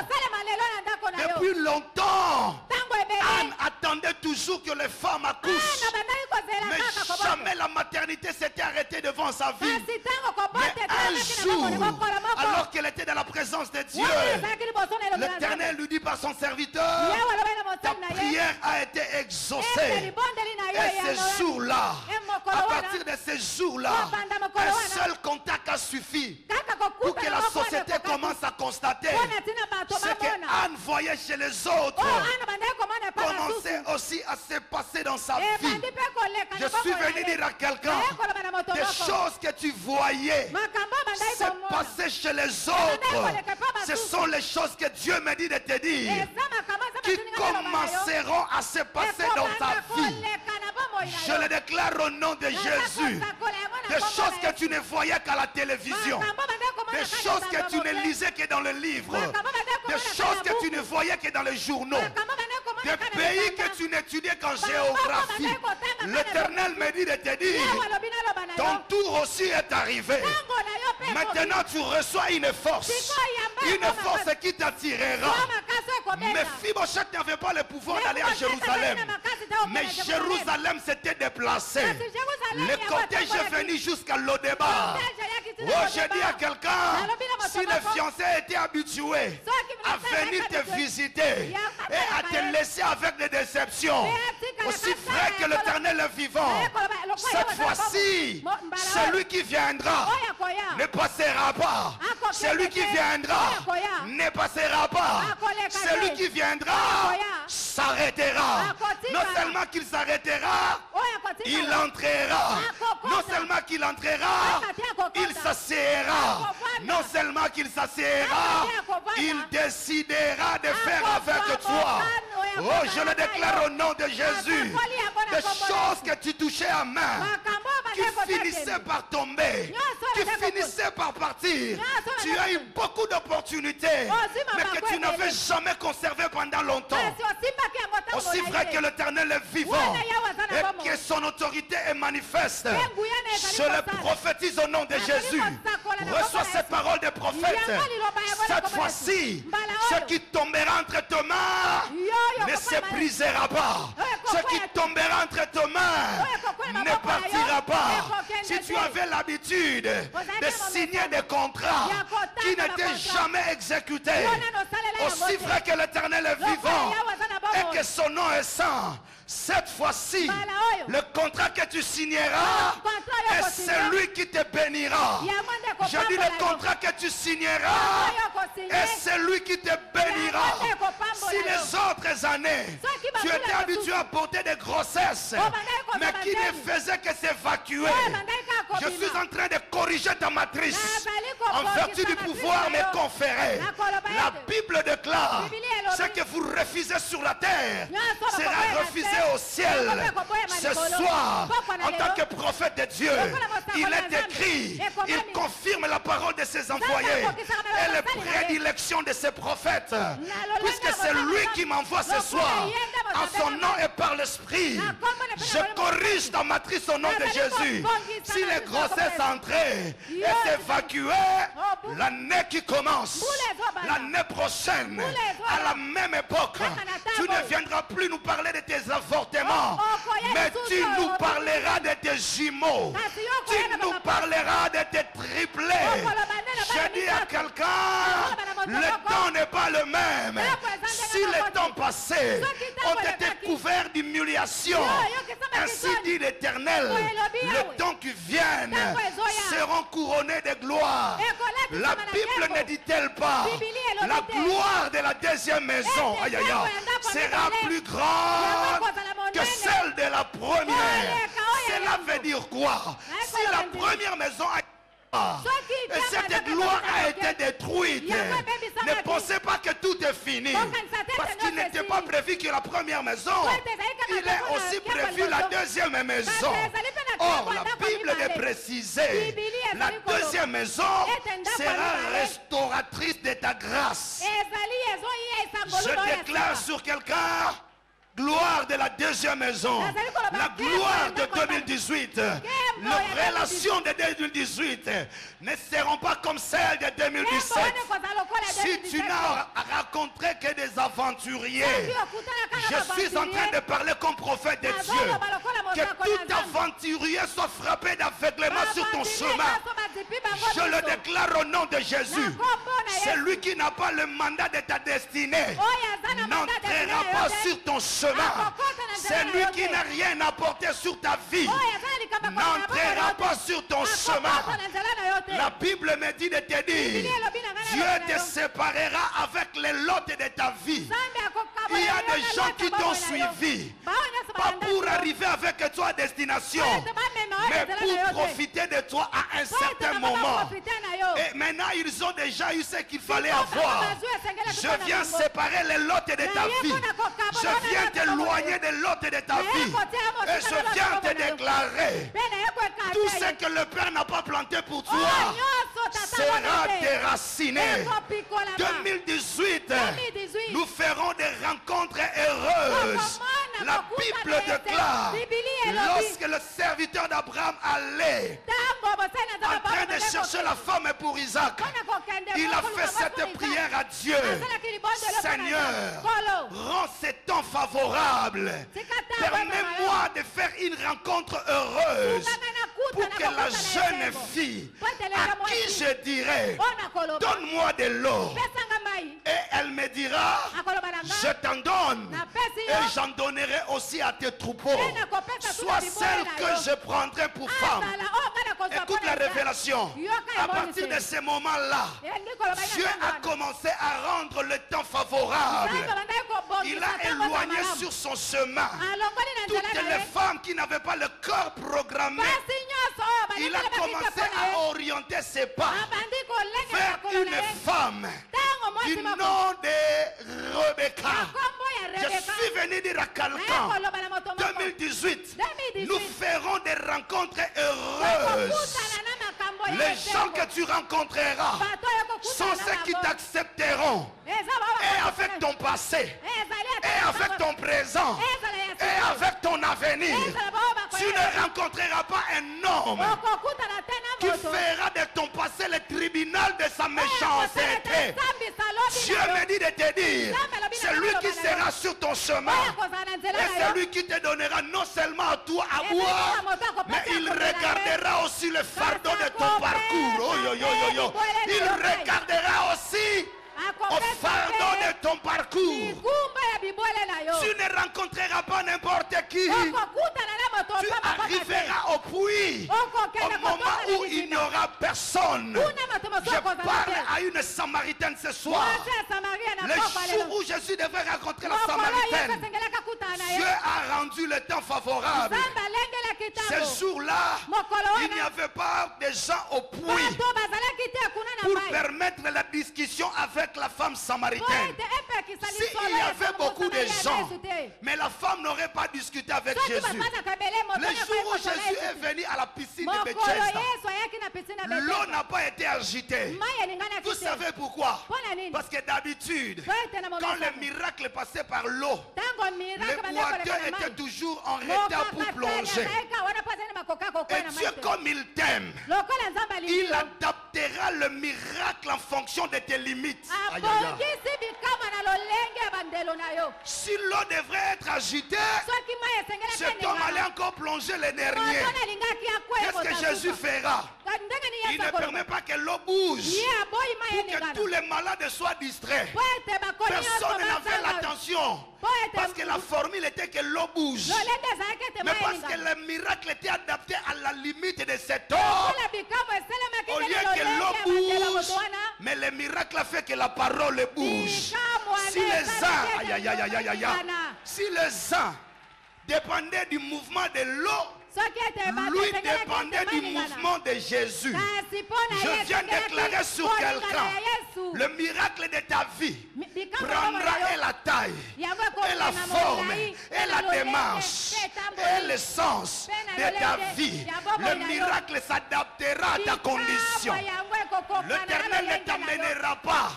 Depuis longtemps, Anne attendait toujours que les femmes accouchent Mais jamais la maternité s'était arrêtée devant sa vie. Mais un jour, alors qu'elle était dans la présence de Dieu, l'Éternel lui dit par son serviteur, ta prière a été exaucée. Et ces jours-là, à partir de ces jours-là, un seul contact a suffi pour que la société commence à constater ce que Anne voyait chez les autres commençait aussi à se passer dans sa vie. Je suis venu dire à quelqu'un, des choses que tu voyais se passer chez les autres, ce sont les choses que Dieu me dit de te dire, qui commenceront à se passer dans ta vie. Je le déclare au nom de Jésus. Des choses que tu ne voyais qu'à la télévision, des choses que tu ne lisais que dans le livre, des choses que tu ne voyais que dans les journaux, des pays que tu n'étudiais qu'en géographie. L'Éternel me dit de te dire, ton tour aussi est arrivé. Maintenant tu reçois une force qui t'attirera. Mephibosheth n'avait pas le pouvoir d'aller à Jérusalem, mais Jérusalem s'était déplacé. Le cortège est venu jusqu'à Lodébar. Oh, j'ai dit à quelqu'un, si le fiancé était habitué à venir te visiter et à te laisser avec des déceptions, aussi vrai que l'Éternel est vivant, cette fois-ci, celui qui viendra ne passera pas. Celui qui viendra ne passera pas. Celui qui viendra s'arrêtera. Non seulement qu'il s'arrêtera, il entrera. Non seulement qu'il entrera, il s'assiera. Non seulement qu'il s'assiera, il décidera de faire avec toi. Oh, je le déclare au nom de Jésus. Des choses que tu touchais à main, qui finissaient par tomber, qui finissaient par partir. Tu as eu beaucoup d'opportunités, mais que tu n'avais jamais conservé pendant longtemps. Aussi vrai que l'Éternel est vivant et que son autorité est manifeste, je le prophétise au nom de Jésus. Reçois cette parole des prophètes. Cette fois-ci, ce qui tombera entre tes mains ne se brisera pas. Ce qui tombera entre tes mains ne partira pas. Si tu avais l'habitude de signer des contrats qui n'étaient jamais exécutés, aussi vrai que l'Éternel est vivant et que son nom est saint, cette fois-ci, le contrat que tu signeras est celui qui te bénira. Je dis le contrat que tu signeras est celui qui te bénira. Si les autres années, tu étais habitué à porter des grossesses, mais qui ne faisaient que s'évacuer, je suis en train de corriger ta matrice en vertu du pouvoir me conféré. La Bible déclare, ce que vous refusez sur la terre sera refusé au ciel. Ce soir, en tant que prophète de Dieu, il est écrit, il confirme la parole de ses envoyés et les prédilections de ses prophètes, puisque c'est lui qui m'envoie ce soir en son nom et par l'esprit. Je corrige ta matrice au nom de Jésus. Si les grossesses entraient et s'évacuaient, l'année qui commence, l'année prochaine, à la même époque, tu ne viendras plus nous parler de tes avortements, mais tu nous parleras de tes jumeaux, tu nous parleras de tes triplés. Je dis à quelqu'un, le temps n'est pas le même. Si les temps passés ont été couverts d'humiliation, ainsi dit l'Éternel, le temps qui viennent seront couronnés de gloire. La Bible ne dit-elle pas, la gloire de la deuxième maison, aïe aïe aïe, sera plus grande que celle de la première. Cela veut dire quoi? Si la première maison a et cette gloire a été détruite, ne pensez pas que tout est fini, parce qu'il n'était pas prévu que la première maison, il est aussi prévu la deuxième maison. Or la Bible est précisée, la deuxième maison sera restauratrice de ta grâce. Je déclare sur quelqu'un, gloire de la deuxième maison, la gloire de 2018, les relations de 2018 ne seront pas comme celles de 2017. Si tu n'as rencontré que des aventuriers, je suis en train de parler comme prophète de Dieu. Que tout aventurier soit frappé d'aveuglement sur ton chemin. Je le déclare au nom de Jésus. Celui qui n'a pas le mandat de ta destinée n'entrera pas sur ton chemin. Celui qui n'a rien apporté sur ta vie n'entrera pas sur ton chemin. La Bible me dit de te dire, Dieu te séparera avec les lots de ta vie. Il y a des gens qui t'ont suivi, pas pour arriver avec toi à destination, mais pour profiter de toi à un certain moment. Et maintenant, ils ont déjà eu ce qu'il fallait avoir. Je viens séparer les lots de ta vie. Je viens t'éloigner des lots de ta vie. Et je viens te déclarer, tout ce que le Père n'a pas planté pour toi sera déraciné. 2018, nous ferons des rencontres heureuses. La Bible déclare, lorsque le serviteur d'Abraham allait en train de chercher la femme pour Isaac, il a fait cette prière à Dieu. Seigneur, rends ces temps favorables. Permets-moi de faire une rencontre heureuse pour que la jeune fille à qui je dirai, donne-moi de l'eau. Et elle me dira, je t'en donne. Et j'en donnerai aussi à tes troupeaux. Soit celle que je prendrai pour femme. Écoute la révélation. À partir de ce moment-là, Dieu a commencé à rendre le temps favorable. Il a éloigné sur son chemin toutes les femmes qui n'avaient pas le corps programmé. Il a commencé à orienter ses pas vers une femme du nom de Rebecca. Je suis venu dire à quelqu'un, 2018, nous ferons des rencontres heureuses. Les gens que tu rencontreras sont ceux qui t'accepteront. Et avec ton passé, et avec ton présent, et avec ton avenir. Tu ne rencontreras pas un homme qui fera de ton passé le tribunal de sa méchanceté. Dieu me dit de te dire, celui qui sera sur ton chemin, et celui qui te donnera non seulement à toi à boire, mais il regardera aussi le fardeau de ton parcours. Oh, yo, yo, yo, yo. Il regardera aussi au fardeau de ton parcours. Tu ne rencontreras pas n'importe qui. Tu arriveras au puits au moment où il n'y aura personne. Je parle à une Samaritaine ce soir. Le jour où Jésus devait rencontrer la Samaritaine, Dieu a rendu le temps favorable. Ce jour-là, il n'y avait pas de gens au puits pour permettre la discussion avec la femme samaritaine. S'il y avait beaucoup de gens, mais la femme n'aurait pas discuté avec Jésus. Le jour où Jésus est venu à la piscine de Bethesda, l'eau n'a pas été agitée. Vous savez pourquoi? Parce que d'habitude, quand le miracle passait par l'eau, le boiteux était toujours en retard pour plonger. Et Dieu, comme il t'aime, il adaptera le miracle en fonction de tes limites. Aïe, aïe, aïe. Si l'eau devrait être agitée, cet homme allait encore plonger les derniers. Qu'est-ce que Jésus fera? Il ne permet pas que l'eau bouge pour que tous les malades soient distraits. Personne n'avait l'attention. Parce que la formule était que l'eau bouge. Mais parce que le miracle était adapté à la limite de cet homme. Au lieu que l'eau bouge, mais le miracle a fait que la parole bouge. Si les uns, aïe, aïe, aïe, aïe, aïe, si les uns dépendaient du mouvement de l'eau, lui dépendait du mouvement de Jésus. Je viens déclarer sur quelqu'un, le miracle de ta vie prendra et la taille, et la forme, et la démarche, et le sens de ta vie. Le miracle s'adaptera à ta condition. L'Éternel ne t'amènera pas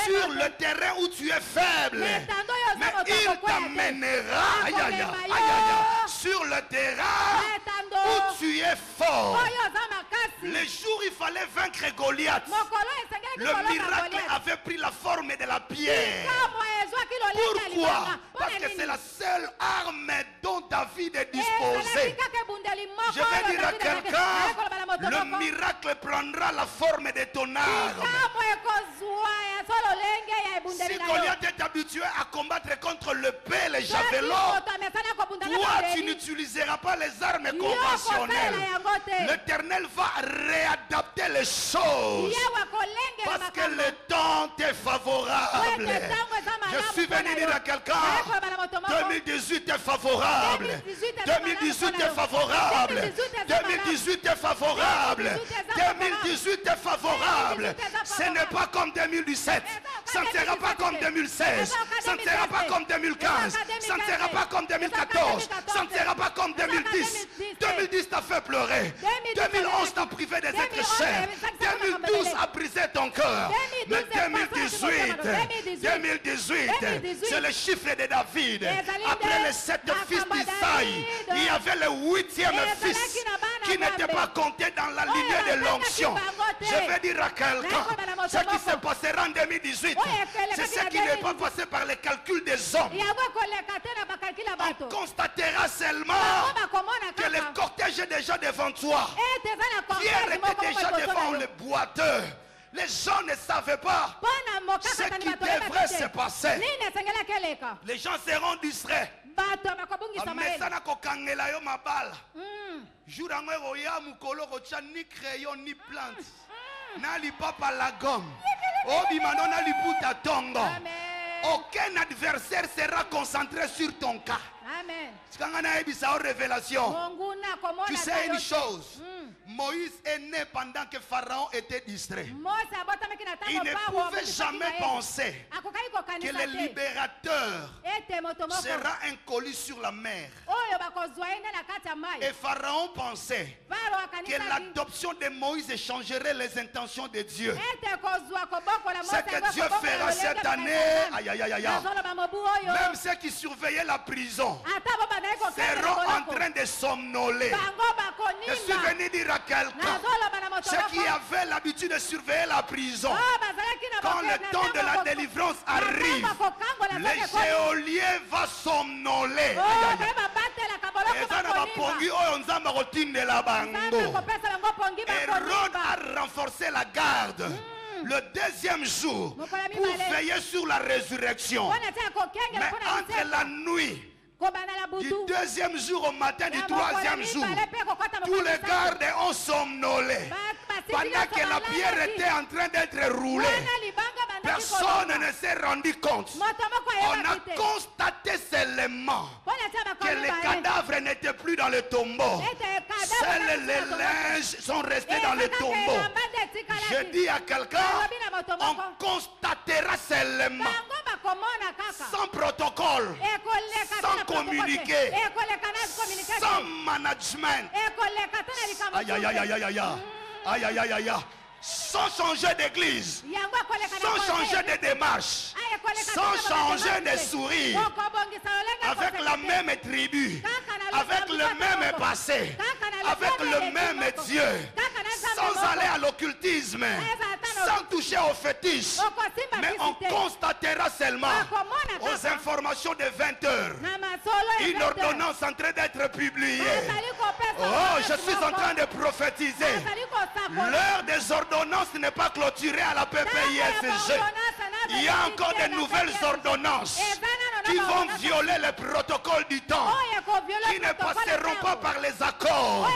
sur le terrain où tu es faible, mais il t'amènera sur le terrain où tu es fort. Les jours il fallait vaincre Goliath, le miracle avait pris la forme de la pierre. Pourquoi? Parce que c'est la seule arme dont David est disposé. Je vais dire à quelqu'un, le miracle prendra la forme de ton arme. Si Goliath est habitué à combattre contre le paix, les javelots, toi tu n'utiliseras pas les armes conventionnelles. L'Éternel va réadapter les choses parce que le temps est favorable. Je suis venu dire à quelqu'un, 2018 est favorable. 2018 est favorable. 2018 est favorable. 2018 est favorable. Ce n'est pas comme 2017. Ça ne sera pas comme 2016. Ça ne sera pas comme 2015. Ça ne sera pas comme 2014. Ça ne sera pas comme 2010. 2010 t'a fait pleurer. 2011 t'a privé des êtres chers. 2012 a brisé ton cœur. Mais 2018, c'est le chiffre de David. Après les 7 fils d'Isaïe, il y avait le 8e fils qui n'était pas compté dans la lignée de l'onction. Je vais dire à quelqu'un, ce qui se passera en 2018, c'est ce qui n'est pas passé par les calculs des hommes. On constatera seulement que le cortège est déjà devant toi. Pierre était déjà devant le boiteux. Les gens ne savaient pas ce qui devrait se passer. Les gens seront distraits. Amesana kokangela yo mabala. Jour ango roya mukolo kocha ni crayon ni plante. Na li papa la gomme. Obi manona li puta tongo. Aucun adversaire sera concentré sur ton cas. Amen. Révélation. Tu sais une chose, Moïse est né pendant que Pharaon était distrait. Il ne pouvait jamais penser que le libérateur sera un colis sur la mer. Et Pharaon pensait que l'adoption de Moïse changerait les intentions de Dieu. Ce que Dieu fera cette année, même ceux qui surveillaient la prison seront en train de somnoler. Je suis venu dire à quelqu'un, ceux qui avaient l'habitude de surveiller la prison, quand le temps de la délivrance arrive, le géolier va somnoler. Hérode a renforcé la garde le deuxième jour pour veiller sur la résurrection. Mais entre la nuit du deuxième jour au matin du troisième jour, tous les gardes ont somnolé. Pendant que la pierre était en train d'être roulée, personne ne s'est rendu compte. On a constaté seulement que les cadavres n'étaient plus dans le tombeau. Seuls les linges sont restés dans le tombeau. Je dis à quelqu'un, on constatera seulement, sans protocole, sans communiquer, sans management, aïe aïe aïe aïe aïe aïe aïe aïe aïe aïe, sans changer d'église, sans changer de démarche, sans changer de sourire, avec la même tribu, avec le même passé, avec le même Dieu, sans aller à l'occultisme, sans toucher aux fétiches. Mais on constatera seulement aux informations de 20 heures une ordonnance en train d'être publiée. Oh, je suis en train de prophétiser. L'heure des ordonnances n'est pas clôturée à la PPISG. Il y a encore de nouvelles ordonnances qui vont violer le protocole du temps, qui ne passeront pas par les accords,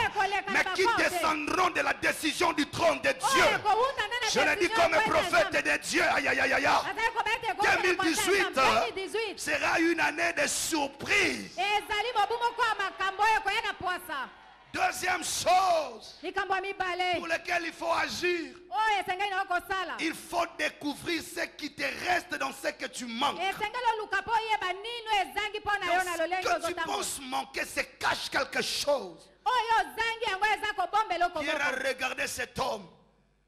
mais qui descendront de la décision du trône de Dieu. Je le dis comme prophète de Dieu. Aïe, aïe, aïe, aïe. 2018 sera une année de surprise. Deuxième chose pour laquelle il faut agir, il faut découvrir ce qui te reste dans ce que tu manques. Dans ce que tu penses manquer, se cache quelque chose. Pierre a regardé cet homme.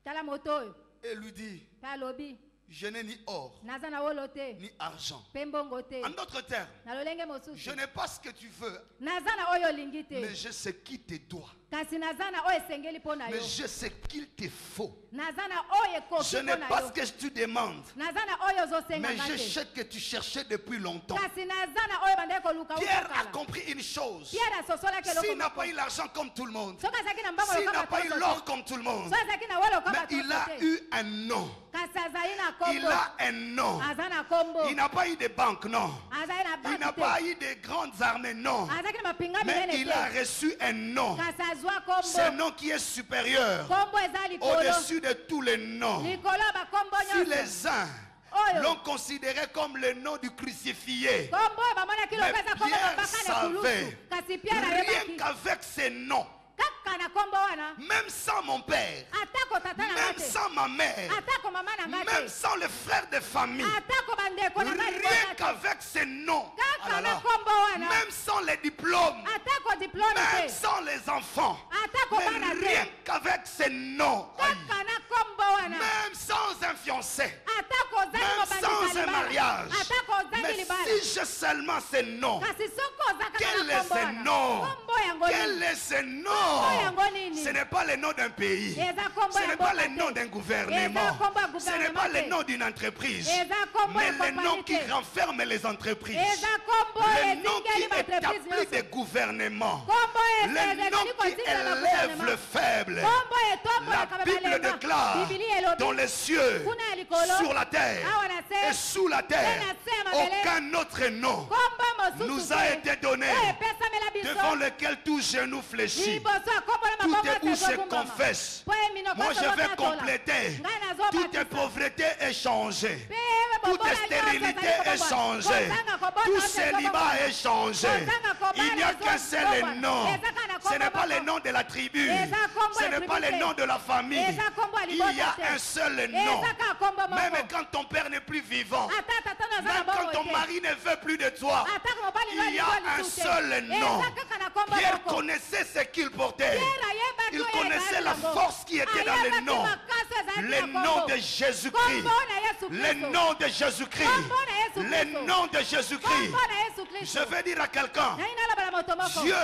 tala moto oyo et lui dit, mpe alobi je n'ai ni or, naza na wolo te ni argent. mpe mbongo te En d'autres termes, na lolenge je mosusu n'ai pas ce que tu veux, naza na oyo olingi te mais je sais qui te doit. kasi naza na oyo esengeli mpo na yo Mais je sais qu'il te faut. naza na oyo ekoki Je mpo n'ai na pas yo ce que tu demandes, naza na oyo mais ozosenganga je te sais que tu cherchais depuis longtemps. kasi naza na oyo bandeki koluka Pierre a ukokala compris une chose. pierre asosolaki eloko S'il n'a moko. pas eu l'argent comme tout le monde, soki azalaki na mbongo s'il lokola n'a pas eu bato l'or nyonso comme tout le te, monde, soki azalaki na wolo lokola mais bato il nyonso a te, eu un nom. kasi azali na Il kombo a un nom. aza na kombo Il n'a pas eu de banque, non. azali na Il n'a banki pas te eu de grandes armées, non. azalaki na mapinga Mais minene il a te reçu un nom. kasi azwa C'est un kombo nom qui est supérieur kombo eza likolo au-dessus de tous les noms. likolo ya bakombo Si nyonso les uns oyo l'ont considéré comme le nom du crucifié, kombo oyo bamonaki mais lokola eza kombo Pierre babaka na kulusu savait, kasi pierre rien ayebaki qu'avec ces noms, kaka na kombo wana même sans mon père, atako tata na nga même te sans ma mère, atako mama na nga même te sans les frères de famille, atako bandeko na nga rien libota te qu'avec ces noms, ah kaka là na là, kombo wana même sans les diplômes, atako diplome même te sans les enfants, atako bana mais rien te qu'avec ces noms, aïe, kaka na kombo wana même sans un fiancé, atako ozangi même sans mobandisa un libala mariage, atako ozangi mais libala si j'ai seulement ces noms, kasi soki oza kaka quel na est kombo ce wana nom? kombo yango Quel nini est ce kombo nom? yango nini Ce n'est pas le nom d'un pays. eza kombo Ce ya n'est pas mboka le nom te d'un eza gouvernement. kombo ya Ce n'est pas gouvernement le te nom d'une entreprise. eza kombo Mais ya le nom kompani qui te renferme les entreprises. eza kombo Le nom qui ezingeli baentreprise établit des nyonso gouvernements. kombo Le nom ezali qui kotinda na élève gouvernement le faible. kombo La etombolaka Bible babalema déclare bibili elobi dans les cieux, kuna ya likolo sur la terre awa na et se sous la terre, na se ya mabele aucun autre nom kombo nous mosusu a te été donné oyo epesamela devant biso lequel tout genou fléchit, liboso ya kombo na toutes mabongo les bouches se ezogumbama confessent. po eminoko Moi je vais ezotatola compléter. ngai Toute nazobakisa pauvreté est changée. mpe Toute bobola stérilité nyonso ezali est changée. kozanga kobota Tout nzela célibat ezoboma. est changé. Kozanga kobala Il n'y a qu'un seul ezoboma. nom. Eza kana Ce n'est kombo pas le moko. nom de la tribu. Eza kombo Ce ya n'est pas tribu le te. nom de la famille. Eza kombo ya Il libota y a te. un seul nom. Eza kaka kombo moko. Même quand ton père n'est plus vivant, ata tata naza na même bongo quand ton te. mari ne veut plus de toi, ataka mobali il y a un seul nom. eza kaka na kombo Pierre moko connaissait ce qu'il portait. Pierre ayebaki Il oyo connaissait ezali la yango. force qui était dans le Ayebaki nom. makasi ezalaki Le na nom kombo. de Jésus-Christ. Kombo na Yesu Le Kristo. nom de Jésus-Christ. Kombo na Yesu Le Kristo. nom de Jésus-Christ. Kombo na Yesu Kristo. Je vais dire à quelqu'un, Ngai nalobela moto moko Dieu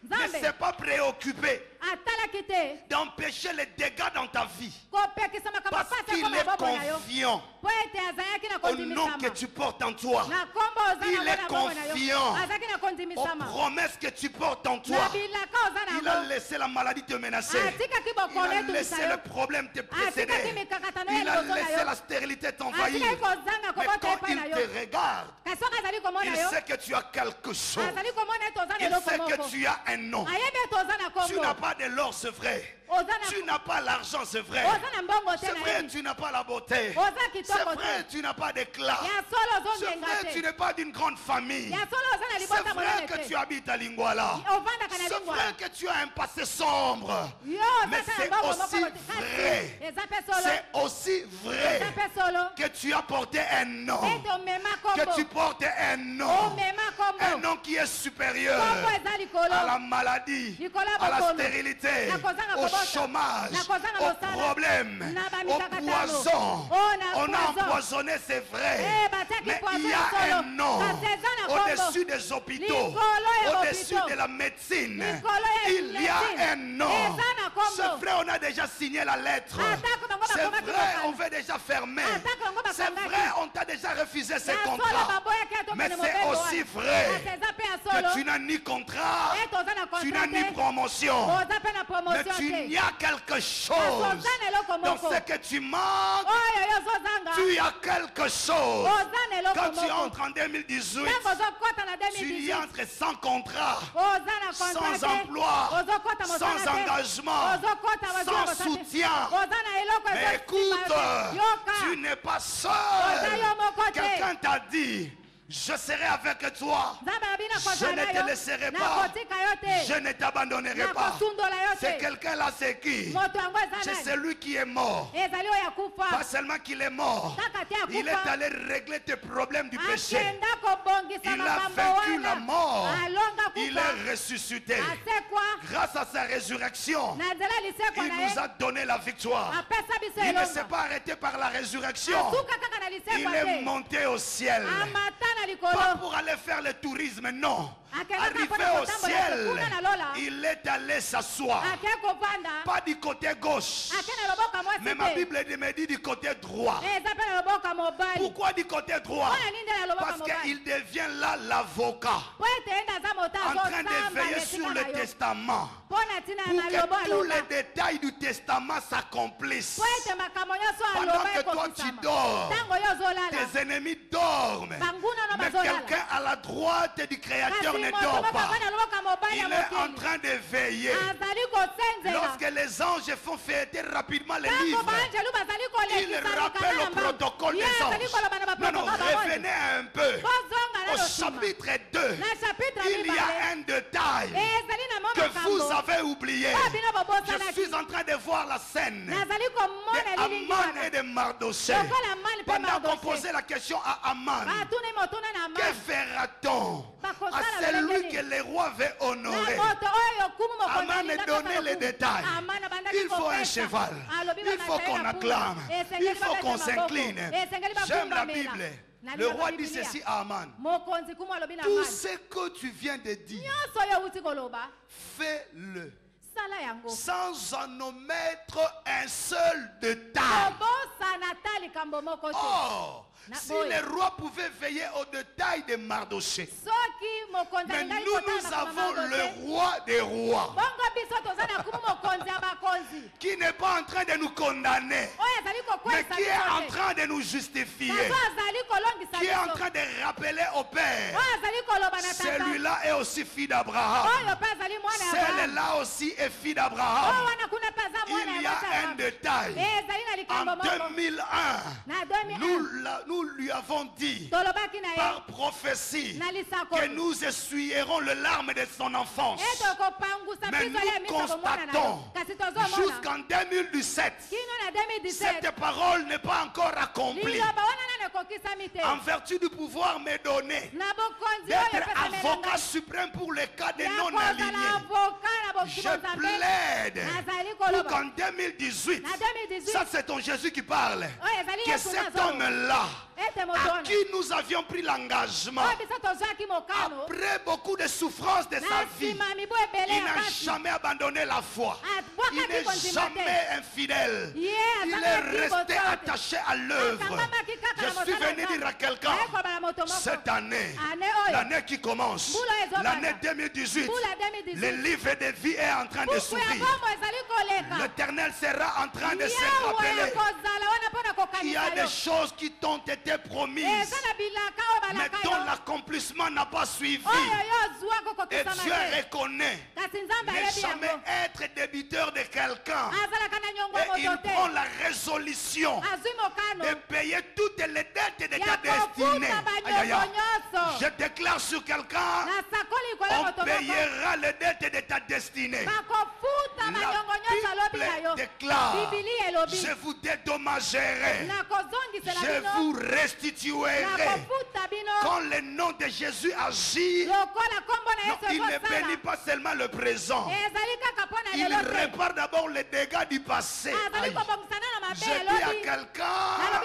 ne Nzambe. s'est pas préoccupé atalaki te d'empêcher les dégâts dans ta vie kopekisa makambo parce pasi qu'il ekoma est bobo na yo confiant po ete azalaki na au nom que kondimisama tu portes en toi, na kombo oza Il nango est na bongo na yo confiant azalaki na aux kondimisama promesses que tu portes en toi. na bilaka oza Il a nango laissé la maladie te menacer. atikaki Il bokono a etumisa laissé yo le problème te atikaki précéder. mikakatano ya Il a liboso na laissé yo la stérilité t'envahir. atikaki kozanga Mais kobota quand epai il na yo te regarde, kasi soki azali komona il yo sait que tu as quelque chose. azali komona ete oza na Il eloko sait moko que tu as un nom. ayebi ete oza na Tu kombo n'as pas de l'or, c'est vrai. oza na Tu n'as pas l'argent, c'est vrai. oza na mbongo te C'est na vrai, yebi tu n'as pas la beauté. oza C'est kitoko vrai, te tu n'as pas d'éclat. ya solo C'est ozongenga vrai, tu te n'es pas d'une grande famille. ya solo oza na C'est libota vrai monene que te tu habites à Lingwala. ovandaka na C'est lingwa vrai que tu as un passé sombre. yo Mais oza c'est na mbongo aussi moko te vrai. eza mpe solo C'est aussi vrai eza mpe solo que tu as porté un nom. ete omema Que tu kombo portes un nom. omema Un kombo nom qui est supérieur kombo eza likolo à la maladie, likolo ya à la bokolo stérilité, na kozanga au kobota chômage, na kozanga au mosala problème, na au bamikakatano poison. o na On a poison empoisonné, c'est vrai. Eh, batiaki Mais poison il y ya a solo. un nom Kasi eza na kombo. au-dessus des hôpitaux, Likolo ya au-dessus hôpitaux. de la médecine. Likolo ya Il y a médecine. un nom. Eza na kombo. C'est vrai, on a déjà signé la lettre. Atako bango C'est bakomaki vrai, kokana. on veut déjà fermer. Atako bango C'est bakangaki. vrai, on t'a déjà refusé ces ya solo contrats. baboyaki ete Mais okende c'est mobembo aussi wana. vrai Kasi eza mpe ya que solo tu n'as ni contrat, ete oza na tu n'as contrat ni te promotion. oza mpe na Mais promotion tu te n'y a quelque kasi chose oza na eloko dans moko ce que tu manques. oyo yo ozozanga Tu as quelque chose. oza na eloko Quand tu moko entres en 2018, ntango ozokɔta na tu y 2018 entres sans contrat, oza na contrat sans te emploi, ozokɔta mosala sans te engagement, ozokɔta sans mosala te soutien. oza na eloko Mais écoute, yoka tu n'es pas oza seul. yo moko te Quelqu'un t'a dit, Je serai avec toi. nzambe alobi Je nakozala ne te yo laisserai pas. nakotika yo Je te ne t'abandonnerai pas. nakosundola yo C'est te quelqu'un là, c'est qui? moto yango C'est eza nani celui qui est mort. ezali oyo Pas akufa seulement qu'il est mort. kaka te Il est akufa allé régler tes problèmes du péché. akenda kobongisa Il a makambo vaincu la wana mort. alonga Il kufa est ressuscité. asekwa Grâce à sa résurrection, na nzela lisekwa il na nous ye a donné la victoire. apesa biso Il ne s'est elonga pas arrêté par la résurrection. asuka kaka na Il lisekwa est te monté au ciel. amata na Pas likolo pour aller faire le tourisme, non. akendaka Arrivé mpona au kotambola ciel, kuna na lola il est allé s'asseoir. ake kovanda Pas du côté gauche, ake na loboko mwasi mais ma te Bible me dit du côté droit. eza mpe na loboko mobali Pourquoi du côté droit? mpona nini nde na loboko Parce mobali qu'il devient là l'avocat, po ete ye nde aza moto en train de azosamba veiller na sur esika le na yo testament, mpo na ntina pour na lobo que tous aloba les détails du testament s'accomplissent. po ete makambo nyonso Pendant aloba que toi tu ekokisama dors, ntango yo ozolala tes ennemis dorment. banguna no Mais bazolala quelqu'un à la droite du Créateur kasi ne moto dort moko pas. ava na loboko mobali Il ya est en mokili train de veiller. azali kosenzela Lorsque les anges font fêter rapidement les ntango livres, baanjelu bazali il kolekisa rappelle mikanda au protocole ye des azali anges. koloba na Non, non, baprotokole bango revenez un peu. kozonga Au nano nsima chapitre 2, na chapitre il y a mibale un détail ezali na mo que vous makambo avez oublié. oyo bino Je bobosanaki suis en train de voir la scène nazali komona de lilingi Aman et wana de Mardoché. lokola mani mpe Pendant qu'on mardoche posait la question à Aman, batuni motuna na que mani fera-t-on à bakosala celui lolenge que le roi veut na honorer? moto oyo kumu mokonzi Aman alingaka donnait kosala les kumu. détails. Amana bandaki Il faut un kopesa. cheval. Alobi Il faut bamata qu'on ye na acclame. punda. Il Esengeli faut qu'on babeta maboko. s'incline. Esengeli J'aime la bakumbamela. Bible. Na Le liloba roi dit Biblia. ceci à Aman. mokonzi kumu alobi na Tout mani ce que tu viens de dire, nyonso oyo outi koloba fais-le sala yango sans en omettre un seul détail. kobosana ta likambo moko te Or, Na- si boy. le roi pouvait veiller au détail de Mardoché, soki mokonzi mais alingai nous, kotala nous na avons komama le te roi des rois bongo biso toza na kumu mokonzi ya bakonzi qui n'est pas en train de nous condamner, oyo azali mais kokweyisa qui est en biso te train de nous justifier, kaso azali kolongisa qui est en biso train de rappeler au Père. oyo azali koloba na tata Celui-là est aussi fils d'Abraham. oyo mpe azali mwana ya Abrahamu. Celle-là aussi est fille oyo d'Abraham. wana kuna mpe aza mwana Il y ya a mwasi ya un Abrahamu. détail. ezali na likambo En moko 2001, na 2001 nous lui avons dit tolobaki na ye par prophétie na lisako que nous essuierons le larme de son enfance. ete kopangusa Mais biso ya nous misa bomwana na yo constatons kasi tozomona jusqu'en 2017, kino na 2017 cette parole n'est pas encore accomplie. liloba wana nano ekokisami te En vertu du pouvoir me donné na bokonzi oyo d'être epesamela avocat ngai suprême pour les cas de ya kozala non-alignés, avoka na je bokimo nzambe plaide nazali pour koloba qu'en 2018, na 2018 ça c'est ton Jésus qui parle, oyo ezali que yesu cet nazo homme-là, ete moto à wana qui nous avions pris l'engagement, oyo biso tozwaki mokano après beaucoup de souffrances de na sa vie, nsima mibu ebele il ya n'a pasi jamais abandonné la foi. Il abwakaki n'est kondima te jamais infidèle. ye Il est azangaki resté boto te attaché à l'œuvre. akangamaki kaka na Je suis mosala venu nzambe. dire à quelqu'un, Naye koloba na moto moko cette année, ane oyo l'année qui commence, mbula ezobanda l'année 2018, mbula le 2018 livre de vie est en train de buku ya s'ouvrir. bombo ezali koleka L'Éternel sera en train de se yawe rappeler akozala wana mpo na qu'il y a kokanisa des yo choses qui t'ont été promises, eza na bilaka oyo mais balaka dont yo l'accomplissement n'a pas suivi. oyo yo ozwaka Et kokisama Dieu te reconnaît kasi nzambe ne ayebi jamais yango être débiteur de quelqu'un. azalaka na nyongo Et il moto te prend la résolution azwi mokano de payer toutes les dettes de ya ta destinée. kofuta Aïe, aïe, banyongo aïe. nyonso Je déclare sur quelqu'un, nasakoli likolo ya on moto moko payera les dettes de ta destinée. bakofuta banyongo nyonso alobi na La yo Bible déclare, bibili elobi je vous dédommagerai, nakozongisela je bino vous restituerai. nakofuta bino Quand le nom de Jésus agit, lokola kombo na non, yesu il ne ezosala bénit pas seulement le présent, ezali kaka mpo na il lelo te répare d'abord les dégâts du passé. azali Aïe. kobongisana na mabe Je dis à elobi nalobi quelqu'un,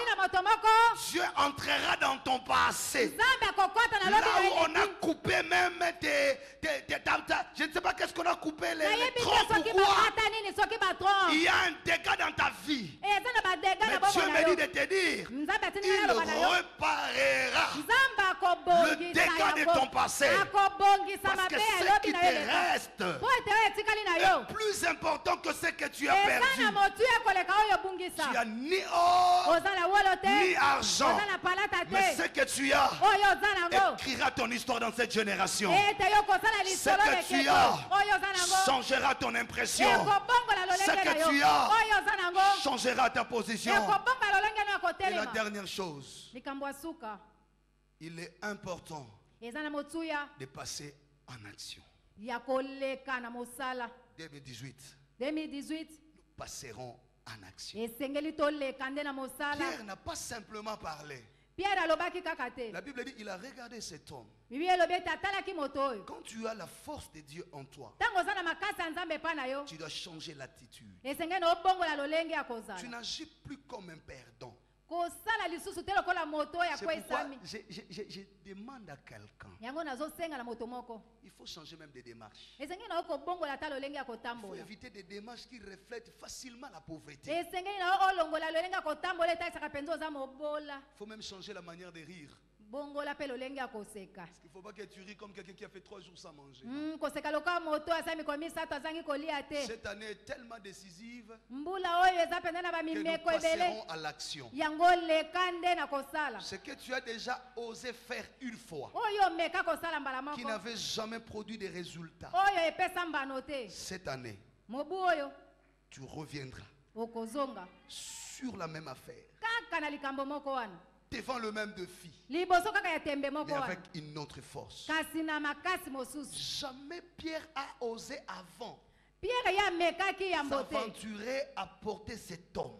na moto moko Dieu entrera dans ton passé. nzambe akokɔta Là nalobi où on na a eleki coupé même je ne sais pas qu'est-ce qu'on a coupé les nayebi te troncs. soki Pourquoi? bakata nini soki batron Il y a un dégât dans ta vie. eza na badega na Mais bombo Dieu na me yo dit de te dire, nzambe atindi il naloba na yo réparera nzambe le dégât de ton passé. akobongisa Parce que mabe ce elobi qui na yo te leka reste po ete oyo etikali na yo est plus important que ce que tu as eza na perdu. motu ekoleka oyo Tu obungisa as ni or, oza na wolo ni te argent. oza na palata Mais ce te que tu as oyo oza nango écrira ton histoire dans cette génération. ete yo kosala Ce lisolo que tu leketo as oyo oza nango changera ton impression. ekobongola Ce lolenge na que yo tu as oyo oza nango changera ta position. ekobongola lolenge na Et la kotelema dernière chose, likambo ya suka Il est important eza na motuya de passer en action. ya koleka na mosala. 2018, 2018 nous passerons en action. esengeli toleka nde na mosala. Pierre n'a pas simplement parlé. Pierre alobaki kaka te. La Bible dit il a regardé cet homme. Bibi elobi ete atalaki moto oyo. Quand tu as la force de Dieu en toi, Ntango oza na makasi ya nzambe epai na yo, tu dois changer l'attitude. esengeli na obongola lolenge ya Tu kozala. n'agis plus comme un perdant. Kosala lisusu te lokola moto oyo C'est pourquoi akwesami. je demande à quelqu'un, Yango nazosenga na moto moko. il faut changer même des démarches. Esengeli na yo kobongola ata lolenge ya Il faut kotambola. éviter des démarches qui reflètent facilement la pauvreté. Esengeli na yo olongola lolenge ya kotambola etakisaka mpenza oza mobola. Il faut même changer la manière de rire. Bongola pe lolenge ya koseka. Parce qu'il ne faut pas que tu ris comme quelqu'un qui a fait 3 jours sans manger. Koseka lokola moto asala mikolo misato azangi kolia te. Cette année est tellement décisive Mbula oyo eza mpenza na que nous bamimeko ebele. passerons à l'action. Yango leka nde na kosala. Ce que tu as déjà osé faire une fois, Oyo meka kosala mbala qui moko. n'avait jamais produit de résultats, Oyo epesa mbano te. cette année, Mobu oyo tu reviendras okozonga sur la même affaire, kaka na likambo moko wana. devant le même défi, Liboso kaka ya tembe moko mais wana. avec une autre force. Kasi na makasi mosusu. Jamais Pierre a osé avant Pierre ya mekaki ya mbote. s'aventurer à porter cet homme.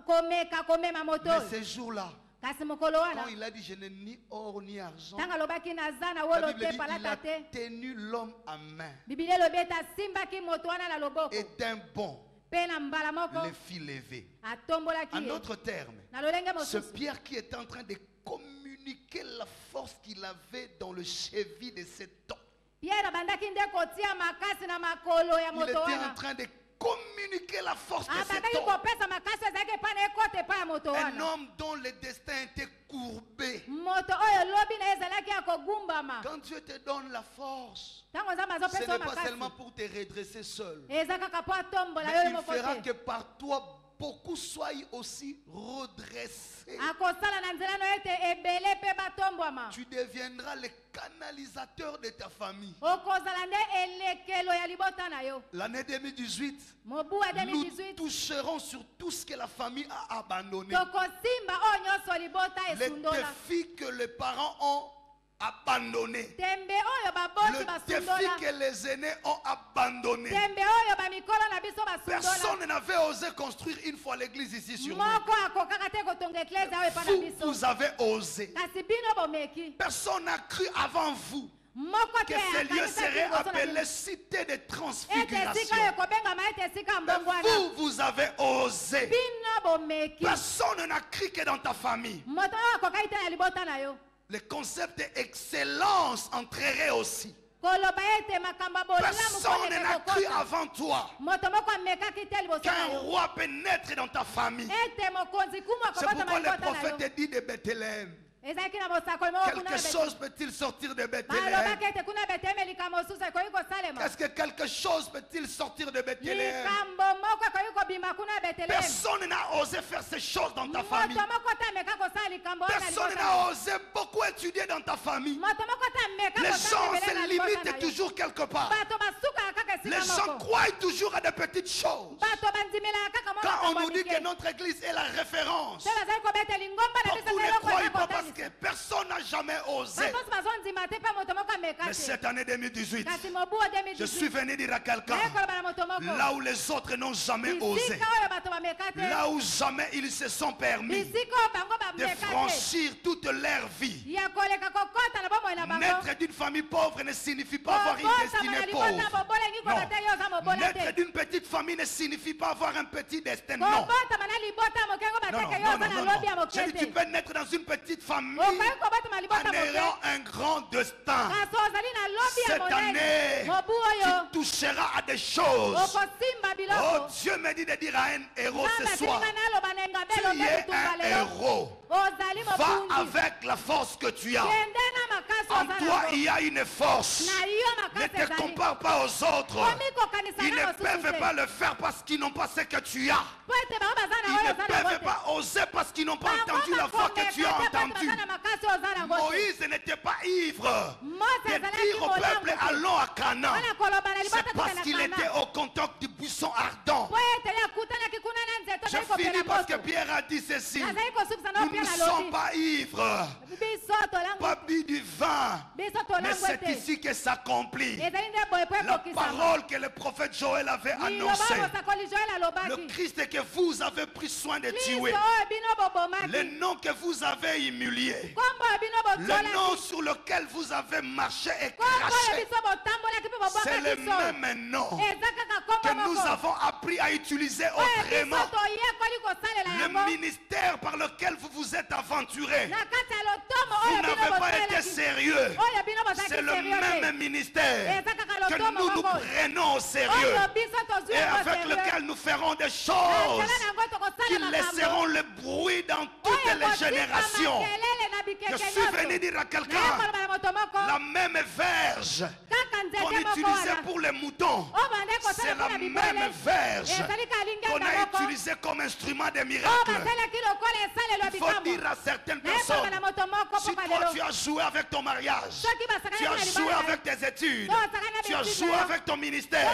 Komeka komema moto Mais oyo. ce jour-là, Kasi mokolo wana. quand il a dit je n'ai ni or ni argent, Tanga lobaki naza na la wolo Bible te dit il palata a te. tenu l'homme à main Biblia elobi ete asimbaki moto wana na loboko. et d'un bond Pe na mbala moko le fit lever. atombolaki En ye. d'autres termes, Na lolenge ce mosusu. Pierre qui était en train de communiquer la force qu'il avait dans le cheville de cet homme, Pierre bandaki nde kotia makasi na makolo ya il moto était en wana. train de communiquer la force de cet Abandaki homme. kopesa makasi ezalaki epai na ekote epai ya moto Un wana. homme dont le destin était courbé. Moto oyo lobi na ye ezalaki ya kogumbama. Quand Dieu te donne la force, Ntango nzambe ce azopesa n'est yo pas makasi. seulement pour te redresser seul, Eza kaka po atombola mais yo il moko fera te. que par toi, beaucoup soient aussi redressés. Akosala na nzela no ete ebele pe batombwama. Tu deviendras le canalisateur de ta famille. Okozala nde elekelo ya libota na yo. L'année 2018, Mobu ya nous 2018 toucherons sur tout ce que la famille a abandonné. tokosimba oyo nyonso libota Les esundola. défis que les parents ont abandonnés. Tembe oyo babosi Le basundola. défi que les aînés ont abandonné. Tembe oyo bamikolo na biso basundola. Personne n'avait osé construire une fois l'église ici sur nous. Moko akokaka te kotonga eklese oyo epai na biso. Vous avez osé. Kasi bino bomeki. Personne n'a cru avant vous Moko que te ces lieux akanisa seraient liboso na appelés bino. cité de Ete transfiguration. esika oyo ekobengama ete esika Mais mbongwana. vous avez osé. Bino bomeki. Personne n'a cru que dans ta famille. Moto oyo akokaki te na libota na yo. Le concept d'excellence entrerait aussi. Koloba ete makambo ya bolamu Personne n'a cru kokota. avant toi Moto moko amekaki te liboso na qu'un yo. roi peut naître dans ta famille. Ete mokonzi kumu C'est akobota na pourquoi le libota na yo. prophète dit de Bethléem. Ezalaki na bosakoli moko kuna Quelque na chose peut-il sortir de Bethléem? balobaki ete kuna beteme likambo mosusu ekoki kosalema. Est-ce que quelque chose peut-il sortir de Bethléem? Likambo moko ekoki kobima kuna na beteleme. Personne n'a osé faire ces choses dans ta famille. Moto moko te ameka kosala likambo wana na Personne libota na n'a yo. osé beaucoup étudier dans ta famille. Moto moko te ameka Les kosala gens ebele se na libota na limitent yo. toujours quelque part. Bato basukaka kaka Les esika gens moko. croient toujours à des petites choses. Bato bandimelaka kaka moko Quand on makambo nous dit mike. que notre église est la référence, Te bazali kobeta lingomba na biso beaucoup ne eloko croient ya pas parce kotanisa. que personne n'a jamais osé. Bato bazondima te mpe moto moko ameka Mais te. cette année 2018, Kasi mobu wa je suis 2018 venu dire à quelqu'un, naye koloba na moto moko. là où les autres n'ont jamais osé, Bisika oyo bato bameka te. là où jamais ils se sont permis Bisika oyo bango de bameka te. franchir toute leur vie. Ya koleka kokota na bomoi na bango. Naître d'une famille pauvre ne signifie pas avoir une Kobota destinée na libota pauvre. bobolengi koba te yo oza mobola Naître te. d'une petite famille ne signifie pas avoir un petit destin. Non. Kobota na libota moke ngo Non, bateke yo non, oza non, na non, lobi ya non. moke Je dis, tu te. peux naître dans une petite famille Okoki kobota na en libota ayant moke. un grand destin. Kasi ozali na lobi ya Cette monene. année, Mobu oyo tu toucheras à des choses. okosimba Oh, biloko. Dieu me dit de dire à un héros Nzambe ce soir, atilinga naloba na engambe tu elobi es bitumba un lelo. héros. Ozali Va mobundi. avec la force que tu as. Kende na makasi En oza toi, nango. il y a une force. Na yo Ne makasi te ezali. compare pas aux autres. Komi kokanisa Ils na ne mosusu peuvent te. pas le faire parce qu'ils n'ont pas ce que tu as. Po ete bango baza na Ils oyo ne oza nango peuvent te. pas oser parce qu'ils n'ont pas Bango entendu la voix que tu as bakomeka te po ete entendue. baza na makasi oza nango te. Moïse n'était pas ivre Mose de azalaki dire au peuple molango te. allons à Canaan. Wana koloba na libota C'est parce tukana qu'il Kana. était au contact du buisson ardent. Po ete akutanaki kuna na nzeto Je azali fis Je dis parce que Pierre a dit ceci. nazali kosukisa na Nous Pierre ne sommes alobi pas ivres, biso tolango pas bu du vin, biso mais tolango c'est te ici que s'accomplit ezali nde boye po la ekokisama parole que le prophète Joël avait liloba annoncée. mosakoli joel Le alobaki Christ que vous avez pris soin de kristo tuer, oyo bino le bobomaki nom que vous avez humilié, kombo oyo bino le nom botolaki sur lequel vous avez marché et kombo oyo craché, biso botambolaki mpe c'est le bobwaka biso même nom eza kaka que kombo nous moko avons appris à utiliser oyo biso autrement. toyekoli kosalela Le yango ministère par lequel vous vous êtes aventuré, na kati ya lotomo vous oyo bino n'avez pas été bosalelaki sérieux. oyo bino bozalaki C'est le sérieux te même ministère eza kaka que lotomo nous nous moko prenons au sérieux oyo biso tozwi et yango avec sérieux lequel nous ferons des na choses nzela na yango qui tokosala makambo laisseront le bruit dans toutes oyo les kotika générations. makelele na Je bikeke suis venu nyonso dire à naye quelqu'un, koloba na moto moko la même verge kaka qu'on nzete moko utilisait wana pour les moutons, oyo bande c'est kosala la mpona même bibwele verge ezali qu'on kalingenda a moko utilisé comme instrument de oyo miracle. basalaki lokola esalelo ya Il faut bikambo dire à certaines naye koloba personnes, na moto moko si mpoka toi lelo tu as joué avec ton mariage, soki tu basakani as na joué libala avec tes études, tu tu as joué avec ton ministère,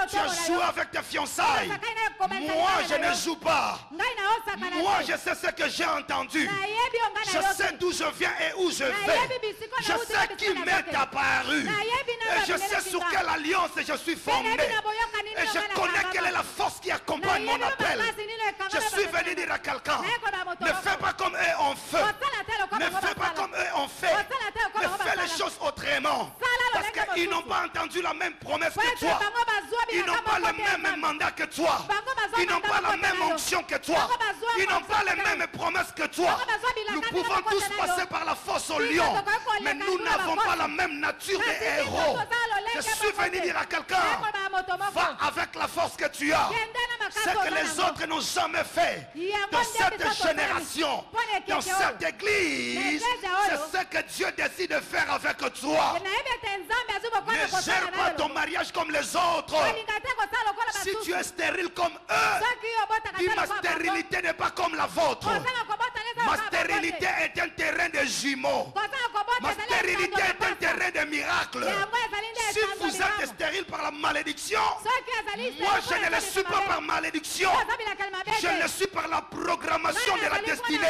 tu as joué avec tes fiançailles, moi je ne joue pas. ngai naosakana Moi te je sais ce que j'ai entendu. nayebi yo ngai Je sais nayoki d'où je viens et où je nayebi vais. bisiko Je nauti sais na qui bisika na m'est bieke apparu. nayebi Et je sais sur quelle alliance je suis formé. nayebi na boyoka nini Et je ngai connais nakangama. quelle est la force qui accompagne mon nayebi appel. makasi nini ekangama Je suis bakosala. venu dire à quelqu'un, naye koloba moto ne moko. fais pas comme eux ont fait. Kosala te lokola Ne bango fais pas basala. comme eux ont fait. Kosala te lokola Mais bango fais les basala. choses autrement. Sala Parce lolenge qu'ils n'ont mosusu. pas entendu la même promesse Po que ete toi. bango bazwa Ils n'ont bilaka pas moko le te même eza. mandat que toi. Bango bazwa Ils n'ont mandat pas la moko te même na yo. onction que toi. Bango bazwa Ils n'ont pas les onction te na yo. mêmes promesses que toi. Bango bazwa bilaka Nous te pouvons na tous yo. passer par la force au Biso lion. tokoki koleka Mais nous kuna n'avons bakosi. pas la même nature Kasi des biso héros. toza lolenge Je suis moko venu te. dire à Naye quelqu'un, koloba na moto moko. va avec la force que tu as. Kende na makasi Ce que oza les nango. autres n'ont jamais fait Yango dans nde cette biso tosali. génération, Mpona ekeke dans oyo. cette église. L'église oyo. C'est ce que Dieu décide de faire avec toi. nayebi ete nzambe azwi bokwana Ne kosala gère na pas yo ton mariage comme les autres. olinga te kosala lokola Si tu es basusu stérile comme eux, soki yo obotaka dis te ma lokola bango stérilité n'est pas comme la vôtre. kosala kobota neza Ma lokola bango te. stérilité est un terrain de jumeaux. kosala kobota Ma ezali stérilité etando est un ya pasa. terrain de miracles. yango ezali nde Si etando vous êtes bikambo. stérile par la malédiction, soki ezali moi je ne le suis pas par malédiction. Je le suis par la programmation de la destinée.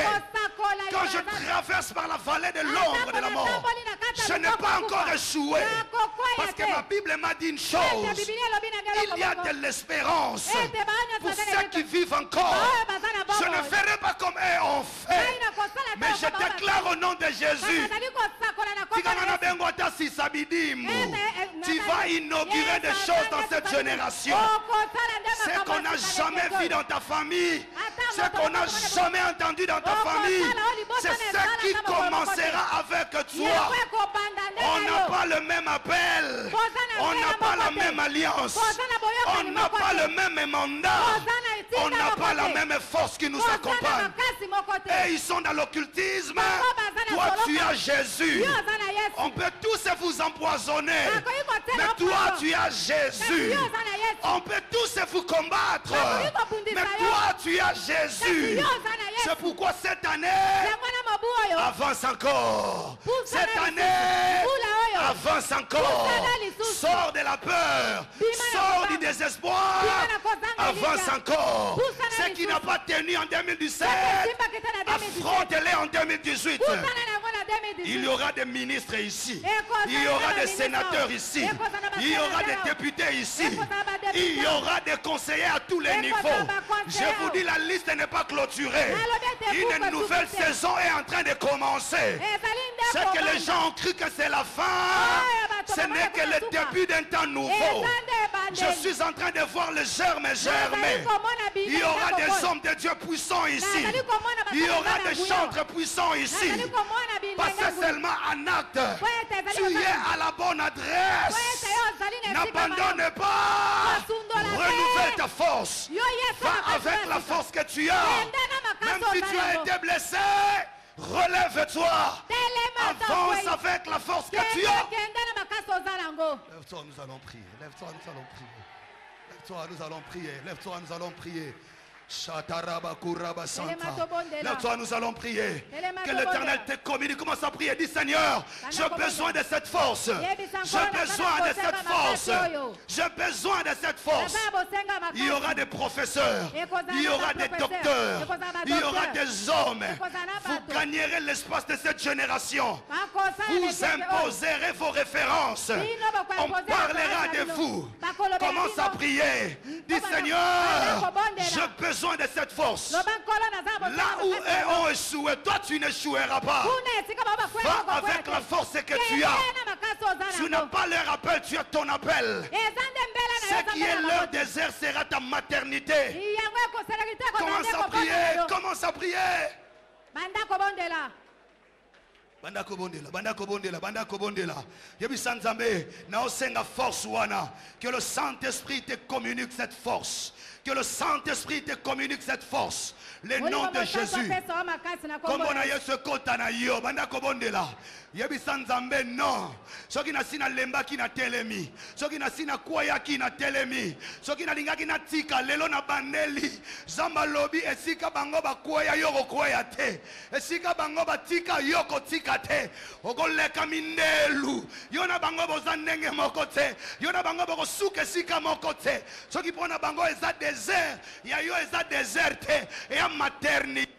Quand je traverse par la vallée de l'ombre de la mort, je n'ai pas encore échoué. Parce que ma Bible m'a dit une chose. Il y a de l'espérance pour ceux qui vivent encore. Je ne ferai pas comme eux ont fait. Mais je déclare au nom de Jésus, tu vas inaugurer des choses dans cette génération. Ce qu'on n'a jamais vu dans ta famille, ce qu'on n'a jamais entendu dans ta famille, c'est ce qui commencera avec toi. On n'a pas le même appel, on n'a pas la même alliance, on n'a pas le même mandat, on n'a pas la même force qui nous accompagne. Et ils sont dans l'occultisme, toi tu as Jésus. On peut tous vous empoisonner, mais toi tu as Jésus. On peut tous vous combattre, mais toi tu as Jésus. C'est pourquoi cette année, avance encore. Cette année, avance encore. Sors de la peur, sors du désespoir, avance encore. Ce qui n'a pas tenu en 2017, affronte-les en 2018. Il y aura des ministres ici, il y aura des sénateurs ici, il y aura des députés ici, il y aura des conseillers à tous les niveaux. Je vous dis, la liste n'est pas clôturée. Une nouvelle saison est en train de commencer. C'est que les gens ont cru que c'est la fin. Ce n'est que le début d'un temps nouveau. Je suis en train de voir les germes germer. Il y aura des hommes de Dieu puissants ici. Il y aura des chantres puissants ici. Passez seulement en acte. Tu es à la bonne adresse. N'abandonne pas. Renouvelle ta force. Va avec la force que tu as. Même si tu as été blessé, relève-toi. Avance avec la force que tu as. Lève-toi, nous allons prier. Lève-toi, nous allons prier. Lève-toi, nous allons prier. Lève-toi, nous allons prier. Là, toi, nous allons prier. Que l'Éternel te communique. Commence à prier. Dis Seigneur, j'ai besoin de cette force. J'ai besoin de cette force. J'ai besoin de cette force. Il y aura des professeurs. Il y aura des docteurs. Il y aura des hommes. Vous gagnerez l'espace de cette génération. Vous imposerez vos références. On parlera de vous. Commence à prier. Dis Seigneur, j'ai besoin de cette force. Là où eux ont échoué, toi tu n'échoueras pas. Va avec la force que tu as. Tu n'as pas leur appel, tu as ton appel. Ce qui est leur désert sera ta maternité. Commence à prier, commence à prier. Banda kobondela. Yebisa Nzambe, na osenga force wana. Que le Saint-Esprit te communique cette force. Que le Saint-Esprit te communique cette force. Le nom de Jésus. Comme on a eu ce kota na yo, banda kobondela. Yebisa Nzambe non. Soki na sina lemba ki na telemi. Soki na sina kwaya ki na telemi. Soki na linga ki na tika lelo na bandeli. Zamba lobi esika bango ba kwaya yoko kwaya te. Esika bango ba tika yoko tika te. Ogoleka mindelu. Yona bango boza ndenge moko te. Yona bango boko suke sika moko te. Soki pona bango eza désert. Ya yo eza désert te. Ya maternité.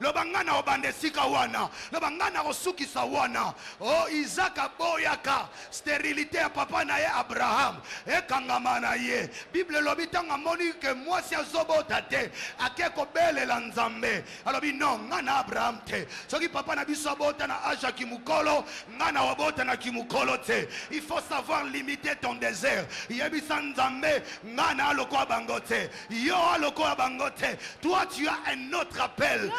Lobangana obande sika wana. Lobangana osuki sa wana. Oh Isaka boyaka. Stérilité à papa na ye Abraham. E kangama na ye. Bible lobi tanga moni que moi si azobota te. Akeko bele la Nzambe. Alobi non ngana Abraham te. Soki papa na biso bota na aja kimukolo. Ngana obota na kimukolo te. Il faut savoir limiter ton désert. Yebisa Nzambe ngana aloko abangote. Yo aloko abangote. Toi tu as un autre appel.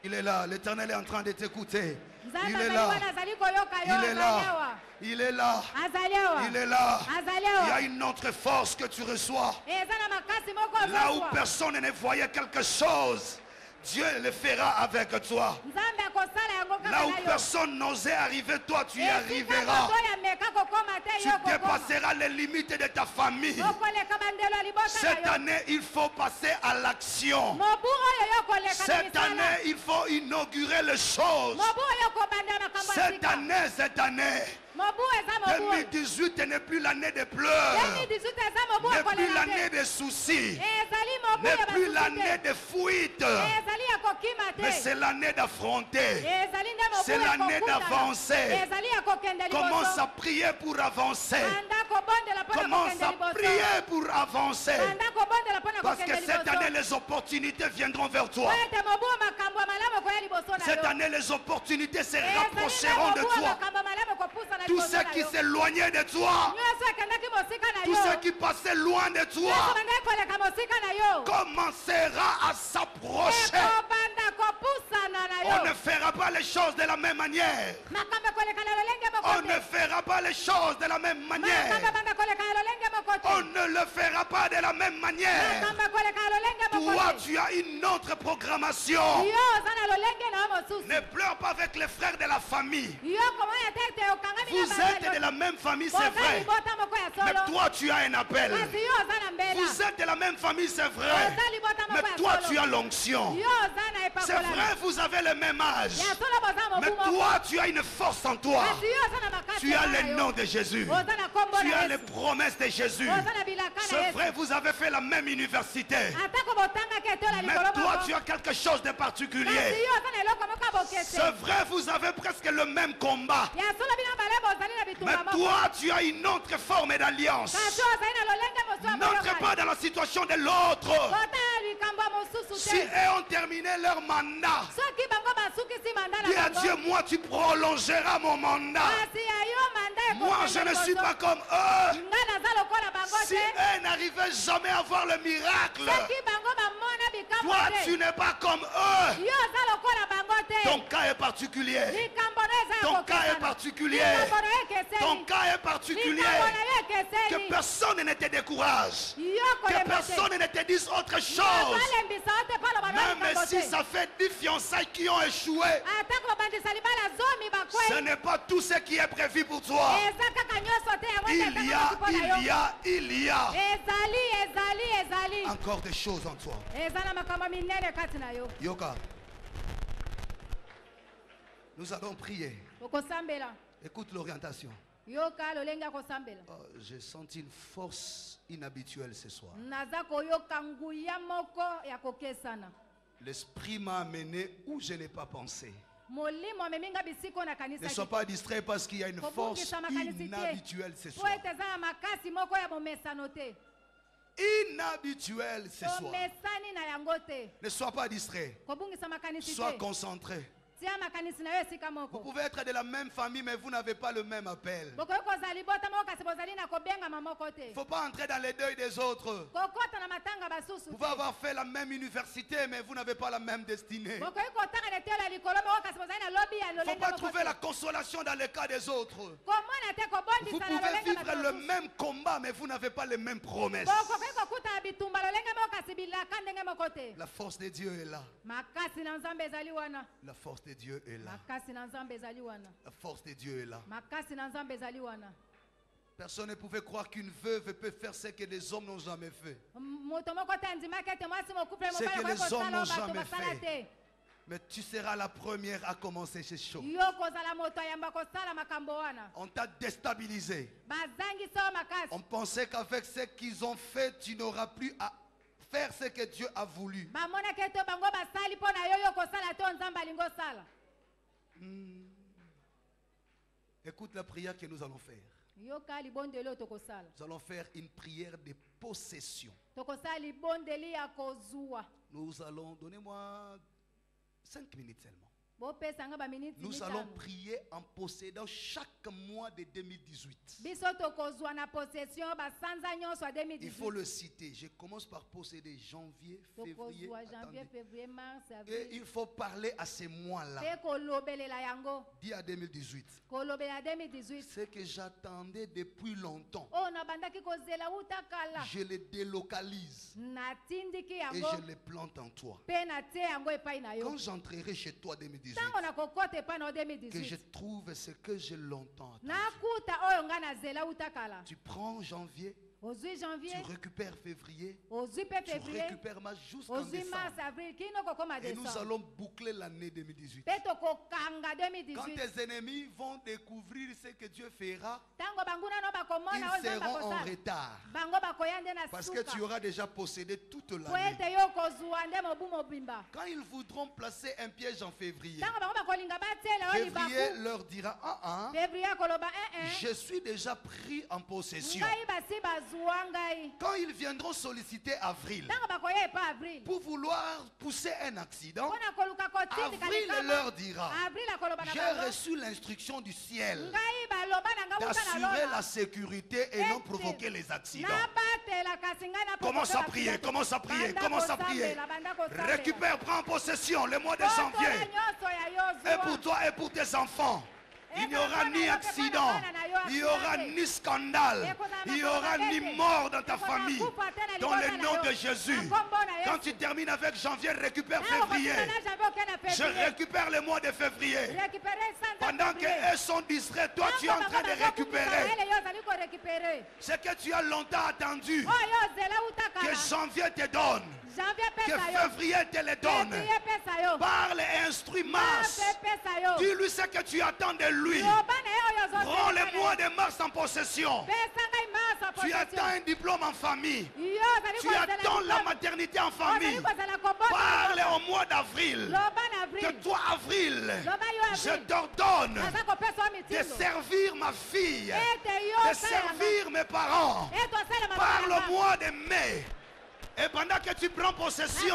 Il est là, l'Éternel est en train de t'écouter. Il est là. Il est là. Il est là. Il est là. Il y a une autre force que tu reçois. Là où personne ne voyait quelque chose, Dieu le fera avec toi. Là où personne n'osait arriver, toi tu y arriveras. Tu dépasseras les limites de ta famille. Cette année, il faut passer à l'action. Cette année, il faut inaugurer les choses. Cette année. 2018 n'est plus l'année des pleurs, n'est plus l'année des soucis, n'est plus l'année des fuites, mais c'est l'année d'affronter, c'est l'année d'avancer. Commence à prier pour avancer. Commence à prier pour avancer. Parce que cette année, les opportunités viendront vers toi. Cette année, les opportunités se rapprocheront de toi. Tous ceux qui s'éloignaient de toi, tous ceux qui passaient loin de toi, commencera à s'approcher. On ne fera pas les choses de la même manière. On ne fera pas les choses de la même manière. On ne le fera pas de la même manière. Toi, tu as une autre programmation. Ne pleure pas avec les frères de la famille. Vous êtes de la même famille, c'est vrai. Mais toi, tu as un appel. Vous êtes de la même famille, c'est vrai. Mais toi, tu as l'onction. C'est vrai, vous avez le même âge. Mais toi, tu as une force en toi. Tu as le nom de Jésus. Tu as les promesses de Jésus. C'est vrai, vous avez fait la même université. Mais toi, tu as quelque chose de particulier. C'est vrai, vous avez presque le même combat. Mais toi, tu as une autre forme d'alliance. N'entre pas dans la situation de l'autre. Si eux ont terminé leur mandat, dis à Dieu, moi tu prolongeras mon mandat. Moi je ne suis pas comme eux. Si eux n'arrivaient jamais à voir le miracle, toi tu n'es pas comme eux. Ton cas est particulier. Ton cas est particulier. Ton cas est particulier. Que personne ne te décourage. Que personne ne te dise autre chose. Même si ça fait 10 fiançailles qui ont échoué, ce n'est pas tout ce qui est prévu pour toi. Il y a encore des choses en toi. Yoka, nous allons prier. Écoute l'orientation. J'ai senti une force inhabituelle ce soir. L'esprit m'a amené où je n'ai pas pensé. Ne sois pas distrait parce qu'il y a une force inhabituelle ce soir. Inhabituelle ce soir. Ne sois pas distrait. Sois concentré. Vous pouvez être de la même famille, mais vous n'avez pas le même appel. Il ne faut pas entrer dans les deuils des autres. Vous pouvez avoir fait la même université, mais vous n'avez pas la même destinée. Il ne faut pas trouver la consolation dans les cas des autres. Vous pouvez vivre le même combat, mais vous n'avez pas les mêmes promesses. La force de Dieu est là. La force de Dieu est là. La force de Dieu est là. Personne ne pouvait croire qu'une veuve peut faire ce que les hommes n'ont jamais fait. Ce que les hommes n'ont jamais fait. Mais tu seras la première à commencer ces choses. On t'a déstabilisé. On pensait qu'avec ce qu'ils ont fait, tu n'auras plus à faire ce que Dieu a voulu. Écoute la prière que nous allons faire. Nous allons faire une prière de possession. Nous allons, donnez-moi 5 minutes seulement. Nous allons prier en possédant chaque mois de 2018. Il faut le citer. Je commence par posséder janvier, février, et il faut parler à ces mois-là. Dis à 2018. Ce que j'attendais depuis longtemps, je les délocalise et je les plante en toi. Quand j'entrerai chez toi 2018, que je trouve ce que j'ai longtemps attendu. Tu prends janvier, tu récupères février, tu récupères mars jusqu'en décembre. Et nous allons boucler l'année 2018. Quand tes ennemis vont découvrir ce que Dieu fera, ils seront en retard. Parce que tu auras déjà possédé toute l'année. Quand ils voudront placer un piège en février, février leur dira, je suis déjà pris en possession. Quand ils viendront solliciter avril pour vouloir pousser un accident, avril leur dira, j'ai reçu l'instruction du ciel d'assurer la sécurité et non provoquer les accidents. Commence à prier, commence à prier, commence à prier. Récupère, prends possession le mois de janvier. Et pour toi et pour tes enfants. Il n'y aura ni accident, il n'y aura ni scandale, il n'y aura ni mort dans ta famille. Dans le nom de Jésus. Quand tu termines avec janvier, récupère février. Je récupère le mois de février. Pendant qu'elles sont distraites, toi tu es en train de récupérer ce que tu as longtemps attendu. Que janvier te donne. Que février te le donne. Parle et instruis mars. Dis-lui ce que tu attends de lui. Prends le mois de mars en possession. Tu attends un diplôme en famille. Tu attends la maternité en famille. Parle au mois d'avril. Que toi, avril, je t'ordonne de servir ma fille, de servir mes parents. Parle au mois de mai. Et pendant que tu prends possession,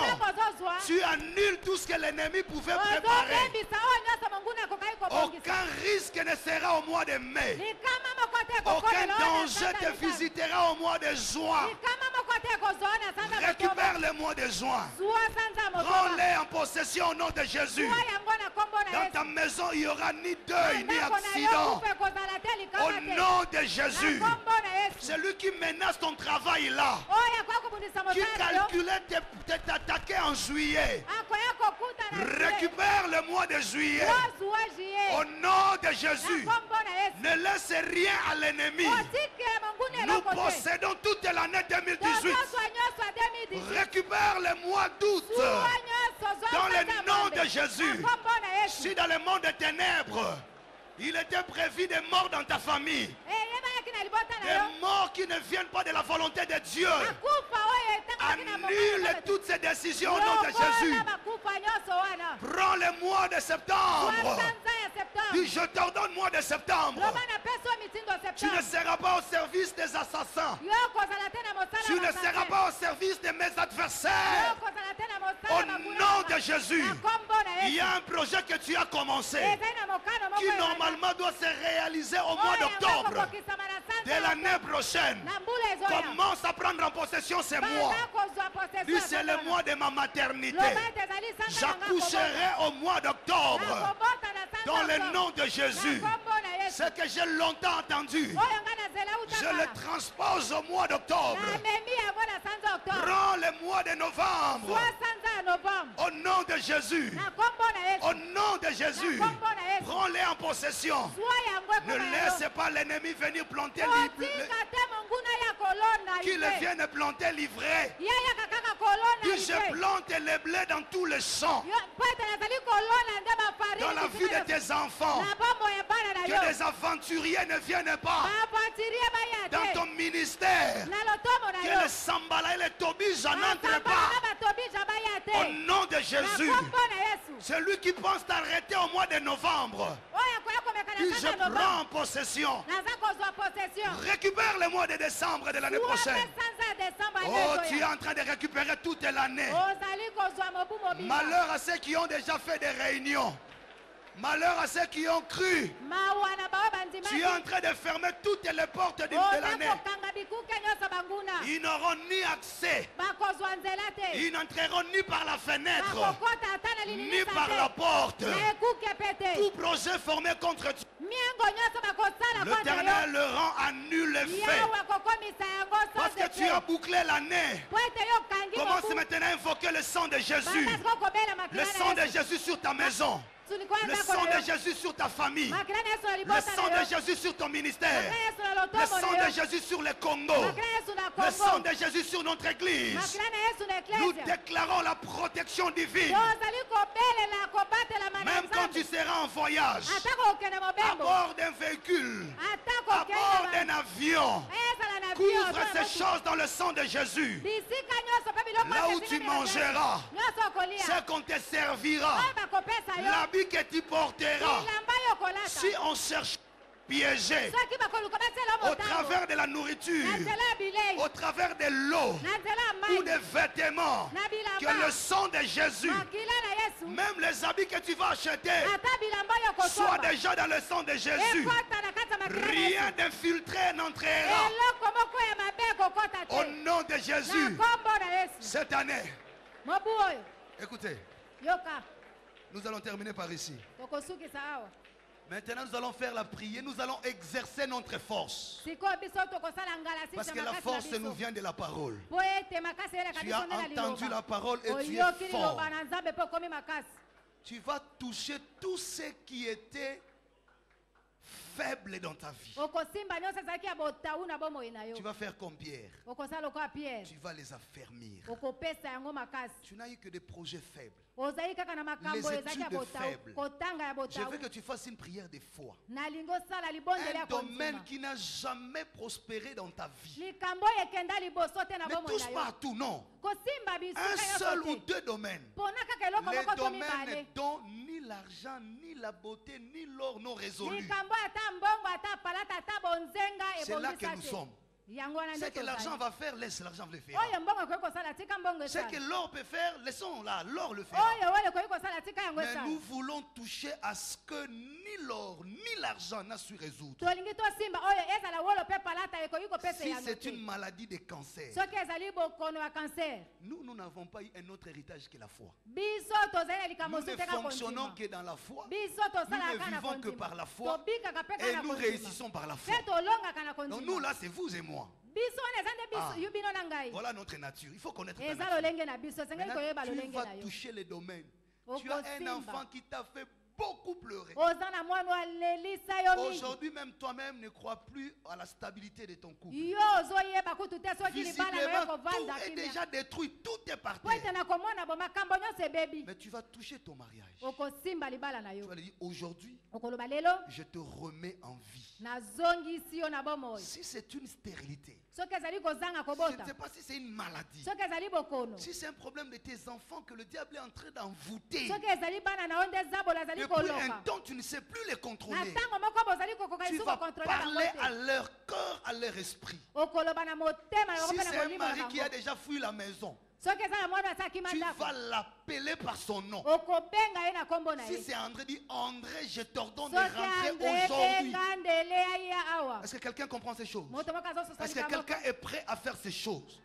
tu annules tout ce que l'ennemi pouvait préparer. Aucun risque ne sera au mois de mai. Aucun danger te visitera au mois de juin. Récupère le mois de juin. Prends-les en possession au nom de Jésus. Dans ta maison, il n'y aura ni deuil, ni accident. Au nom de Jésus. Celui qui menace ton travail là, qui calculait t'attaquer en juillet, récupère le mois de juillet. Au nom de Jésus, ne laisse rien à l'ennemi. Nous possédons toute l'année 2018. Récupère le mois d'août. Dans le nom de Jésus. Si dans le monde des ténèbres, il était prévu des morts dans ta famille, des morts qui ne viennent pas de la volonté de Dieu, annule toutes ces décisions au nom de Jésus. Prends le mois de septembre. Dis, je t'ordonne mois de septembre. Tu ne seras pas au service des assassins. Tu ne seras pas au service de mes adversaires. Au nom de Jésus. Il y a un projet que tu as commencé, qui normalement doit se réaliser au mois d'octobre de l'année prochaine. Commence à prendre en possession ces mois. Dis, c'est le mois de ma maternité. J'accoucherai au mois d'octobre. Dans le nom de Jésus. Ce que j'ai longtemps entendu, je le transpose au mois d'octobre. Prends le mois de novembre. Au nom de Jésus. Au nom de Jésus. Prends-les en possession. Ne laisse pas l'ennemi venir planter qu'il vienne planter l'ivraie. Puis je plante les blés dans tous les champs. Dans la vie de tes enfants. Que des aventuriers ne viennent pas. Dans ton ministère. Que les Sambala et les Tobis n'entrent pas. Au nom de Jésus. Celui qui pense t'arrêter au mois de novembre. Puis je prends possession. Récupère le mois de décembre de l'année prochaine. Oh, tu es en train de récupérer toute l'année. Malheur à ceux qui ont déjà fait des réunions. Malheur à ceux qui ont cru. Tu es en train de fermer toutes les portes de l'année. Ils n'auront ni accès. Ils n'entreront ni par la fenêtre, ni par la porte. Tout projet formé contre toi, l'Éternel le rend à nul effet. Parce que tu as bouclé l'année. Commence maintenant à invoquer le sang de Jésus. Le sang de Jésus sur ta maison. Le sang de Jésus sur ta famille. Le sang de Jésus sur ton ministère. Le sang de Jésus sur le Congo. Le sang de Jésus sur notre église. Nous déclarons la protection divine. Même quand tu seras en voyage, à bord d'un véhicule, à bord d'un avion, couvre ces choses dans le sang de Jésus. Là où tu mangeras, ce qu'on te servira, l'habit que tu porteras. Si on cherche piégé au travers de la nourriture, au travers de l'eau ou des vêtements, que le sang de Jésus, même les habits que tu vas acheter, soient déjà dans le sang de Jésus. Rien d'infiltré n'entrera. Au nom de Jésus, cette année, écoutez, nous allons terminer par ici. Maintenant, nous allons faire la prière. Nous allons exercer notre force. Parce que la force nous vient de la parole. Tu as entendu la parole et tu es fort. Tu vas toucher tout ce qui était faible dans ta vie. Tu vas faire comme Pierre. Tu vas les affermir. Tu n'as eu que des projets faibles. Les études faibles. Je veux que tu fasses une prière de foi. Un domaine qui n'a jamais prospéré dans ta vie. Ne touche pas à tout, non. Un seul ou deux domaines. Les domaines dont ni l'argent, ni la beauté, ni l'or n'ont résolu. C'est là que nous sommes. Ce que l'argent va faire, laisse l'argent le faire. oyo mbongo ekoki kosala tika mbongo Ce que esala l'or peut faire, laissons là, l'or le fera. oyo oyo ekoki kosala tika yango Mais esala nous voulons toucher à ce que ni l'or ni l'argent n'a su résoudre. tolingi tosimba oyo ezala wolo mpe palata ekoki kopesa Si yango c'est te une maladie de cancer, soki ezali bokono ya cancer nous n'avons pas eu un autre héritage que la foi. biso tozali na likambo Nous mosusu ne te kaka fonctionnons kondima que dans la foi. biso tosalaka Nous ne na vivons que par la foi. tobikaka mpe Et kaka na nous kondima réussissons par la foi. mpe tolongaka na Donc nous kondima là, c'est vous et moi. biso wana eza nde Ah. biso bino na ngai Voilà notre nature. Il faut connaître ta eza nature. lolenge na biso esengeli Maintenant, koyeba tu lolenge vas na yo toucher les domaines. Au Tu as un Kosimba. enfant qui t'a fait beaucoup pleurer. oza na mwana alelisa yo mingi Aujourd'hui même, toi-même ne crois plus à la stabilité de ton couple. yo ozoyeba kutu te soki libala na yo Visiblement, kovanda tout est kimia déjà détruit. Tout est par po ete terre. na komona bo makambo nyonso ebebi Mais tu vas toucher ton mariage. okosimba libala na Tu yo vas lui dire, aujourd'hui, okoloba lelo je te remets en vie. nazongisi yo na bomoi Si c'est une stérilité, soki ezali kozanga je ne kobota sais pas si c'est une maladie. soki ezali bokono Si c'est un problème de tes enfants que le diable est en train d'envoûter, soki ezali bana na yo nde zabola ezali depuis un koloka temps, tu ne sais plus les na contrôler. ntango moko bozali kokoka Tu lisu vas kokontrole parler bango à te leur cœur, à leur esprit. okoloba na motema na Si bango mpe c'est na un molimo na mari qui a bango déjà fui la maison, soki eza na mwana asakima tu ndako vas l'appeler par son nom. okobenga ye na nkombo na Si ye c'est André, dis André, je t'ordonne de soki rentrer andre aujourd'hui. ebenga ndele aya awa Est-ce que quelqu'un comprend ces choses? moto moko azososa Est-ce que likambo quelqu'un est prêt à faire ces choses?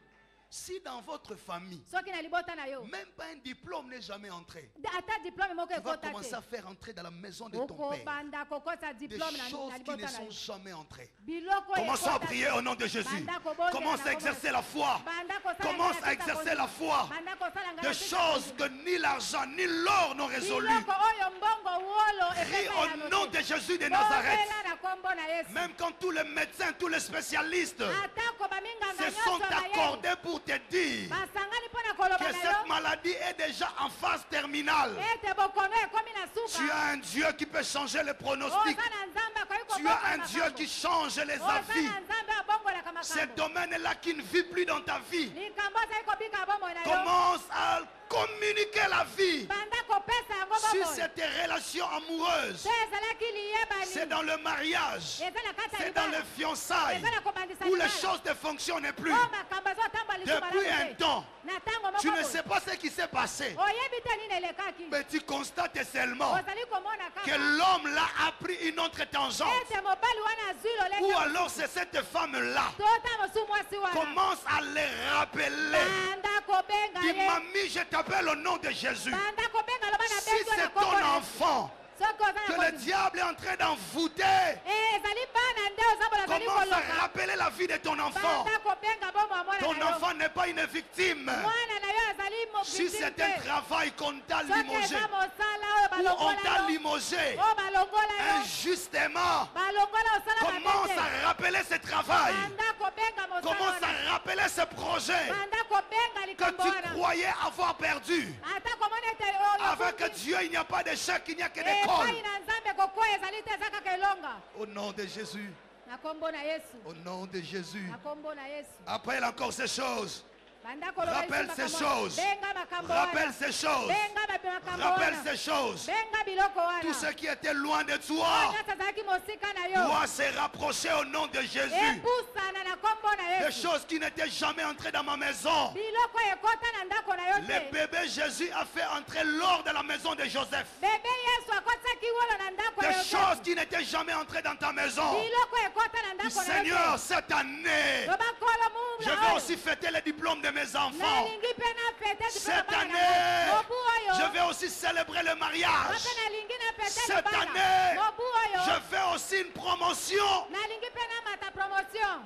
Si dans votre famille, soki na libota na yo même pas un diplôme n'est jamais entré, ata diplome moko tu vas ekota commencer te à faire entrer dans la maison de ton père okobanda kokota des diplome na choses qui libota ne na sont yo jamais entrées. biloko Commençons à ekota prier te. au nom de Jésus. Banda kobondela Commence na à kombo exercer na- la foi. Banda kosala Commence ngala à tika exercer la kondima. foi. Banda kosala ngala Des tika choses kondima. que ni l'argent ni l'or n'ont résolu. biloko oyo mbongo wolo Prie epesa au yano nom te. de Jésus de Nazareth. Bobela na kombo na Yesu. Même quand tous les médecins, tous les spécialistes atako baminganga se sont nyonso na ye accordés pour te dire basangani mpo na koloba que na cette yo maladie est déjà en phase terminale. ete bokono ekomi na Tu suka as un Dieu qui peut changer les oza pronostics. na nzambe akoki Tu as un Dieu qui change les oza avis. na nzambe abongolaka Ces makambo domaines-là qui ne vivent plus dans ta vie. likambo azali kobika bomoi na yo Commence à communiquer la vie. banda kopesa yango Si bomoi c'est tes relations amoureuses, so ezalaki liyebani c'est dans le mariage, eza na kati ya c'est dans libala les fiançailles, eza na kobandisa où les libala choses ne fonctionnent plus. o makambo ezotambola lisu Depuis un malamu te temps, na ntango tu moko ne boye sais pas ce qui s'est passé, oyebi te nini elekaki mais tu constates seulement ozali komona que kaka l'homme là a pris une autre tangente. ete mobali wana azwi Ou lolenge alors c'est cette femme-là. tota mosu mwasi wana Commence à les rappeler. banda kobenga Dis, ye mamie, je t'appelle au nom de Jésus. banda kobenga loba na Si bengi yo na c'est kombo ton na enfant soki oza que na le kondima diable est en train d'envoûter, ezali bana nde ozabola azali commence à koloka rappeler la vie de ton enfant. banda kobenga bomo ya mwana Ton na yo enfant n'est pas une victime. mwana na yo azali Si c'est victime un te travail qu'on t'a soki limogé, eza mosala oyo ou on t'a balongola yo limogé oyo balongola yo injustement, balongola osala commence mabe te à rappeler ce travail. banda kobenga mosala Commence wana à rappeler ce projet banda kobenga que likambo tu wana croyais avoir perdu. ata komona ete oyo Avec ofundi. Dieu, il n'y a pas d'échec, il n'y a que des epai cols. na nzambe kokoya ezali te eza kaka elonga Au nom de Jésus, na kombo na yesu au nom de Jésus. na kombo na yesu Appelle encore ces choses. banda koloba Rappelle lisu ces makambo wana. choses. benga makambo Rappelle wana ces choses. benga makambo Rappelle wana ces choses. benga biloko wana Tout ce qui était loin de toi nyonso azalaki mosika na yo doit se rapprocher au nom de Jésus. epusana na kombo na Des yesu choses qui n'étaient jamais entrées dans ma maison. biloko ekota na ndako na yo Le te bébé Jésus a fait entrer l'or dans la maison de Joseph. bebe yesu akotisaki wolo na ndako Des na yo choses te qui n'étaient jamais entrées dans ta maison. biloko ekota na Dis, ndako na Seigneur, yo cette année, te loba kolo je mumla vais oyo aussi fêter le diplôme de mes enfants. nalingi mpe na fete Cette mobu année, oyo je vais aussi célébrer le mariage. mpe nalingi na fete Cette libala année, mobu oyo je fais aussi une promotion. nalingi mpe na mata promotion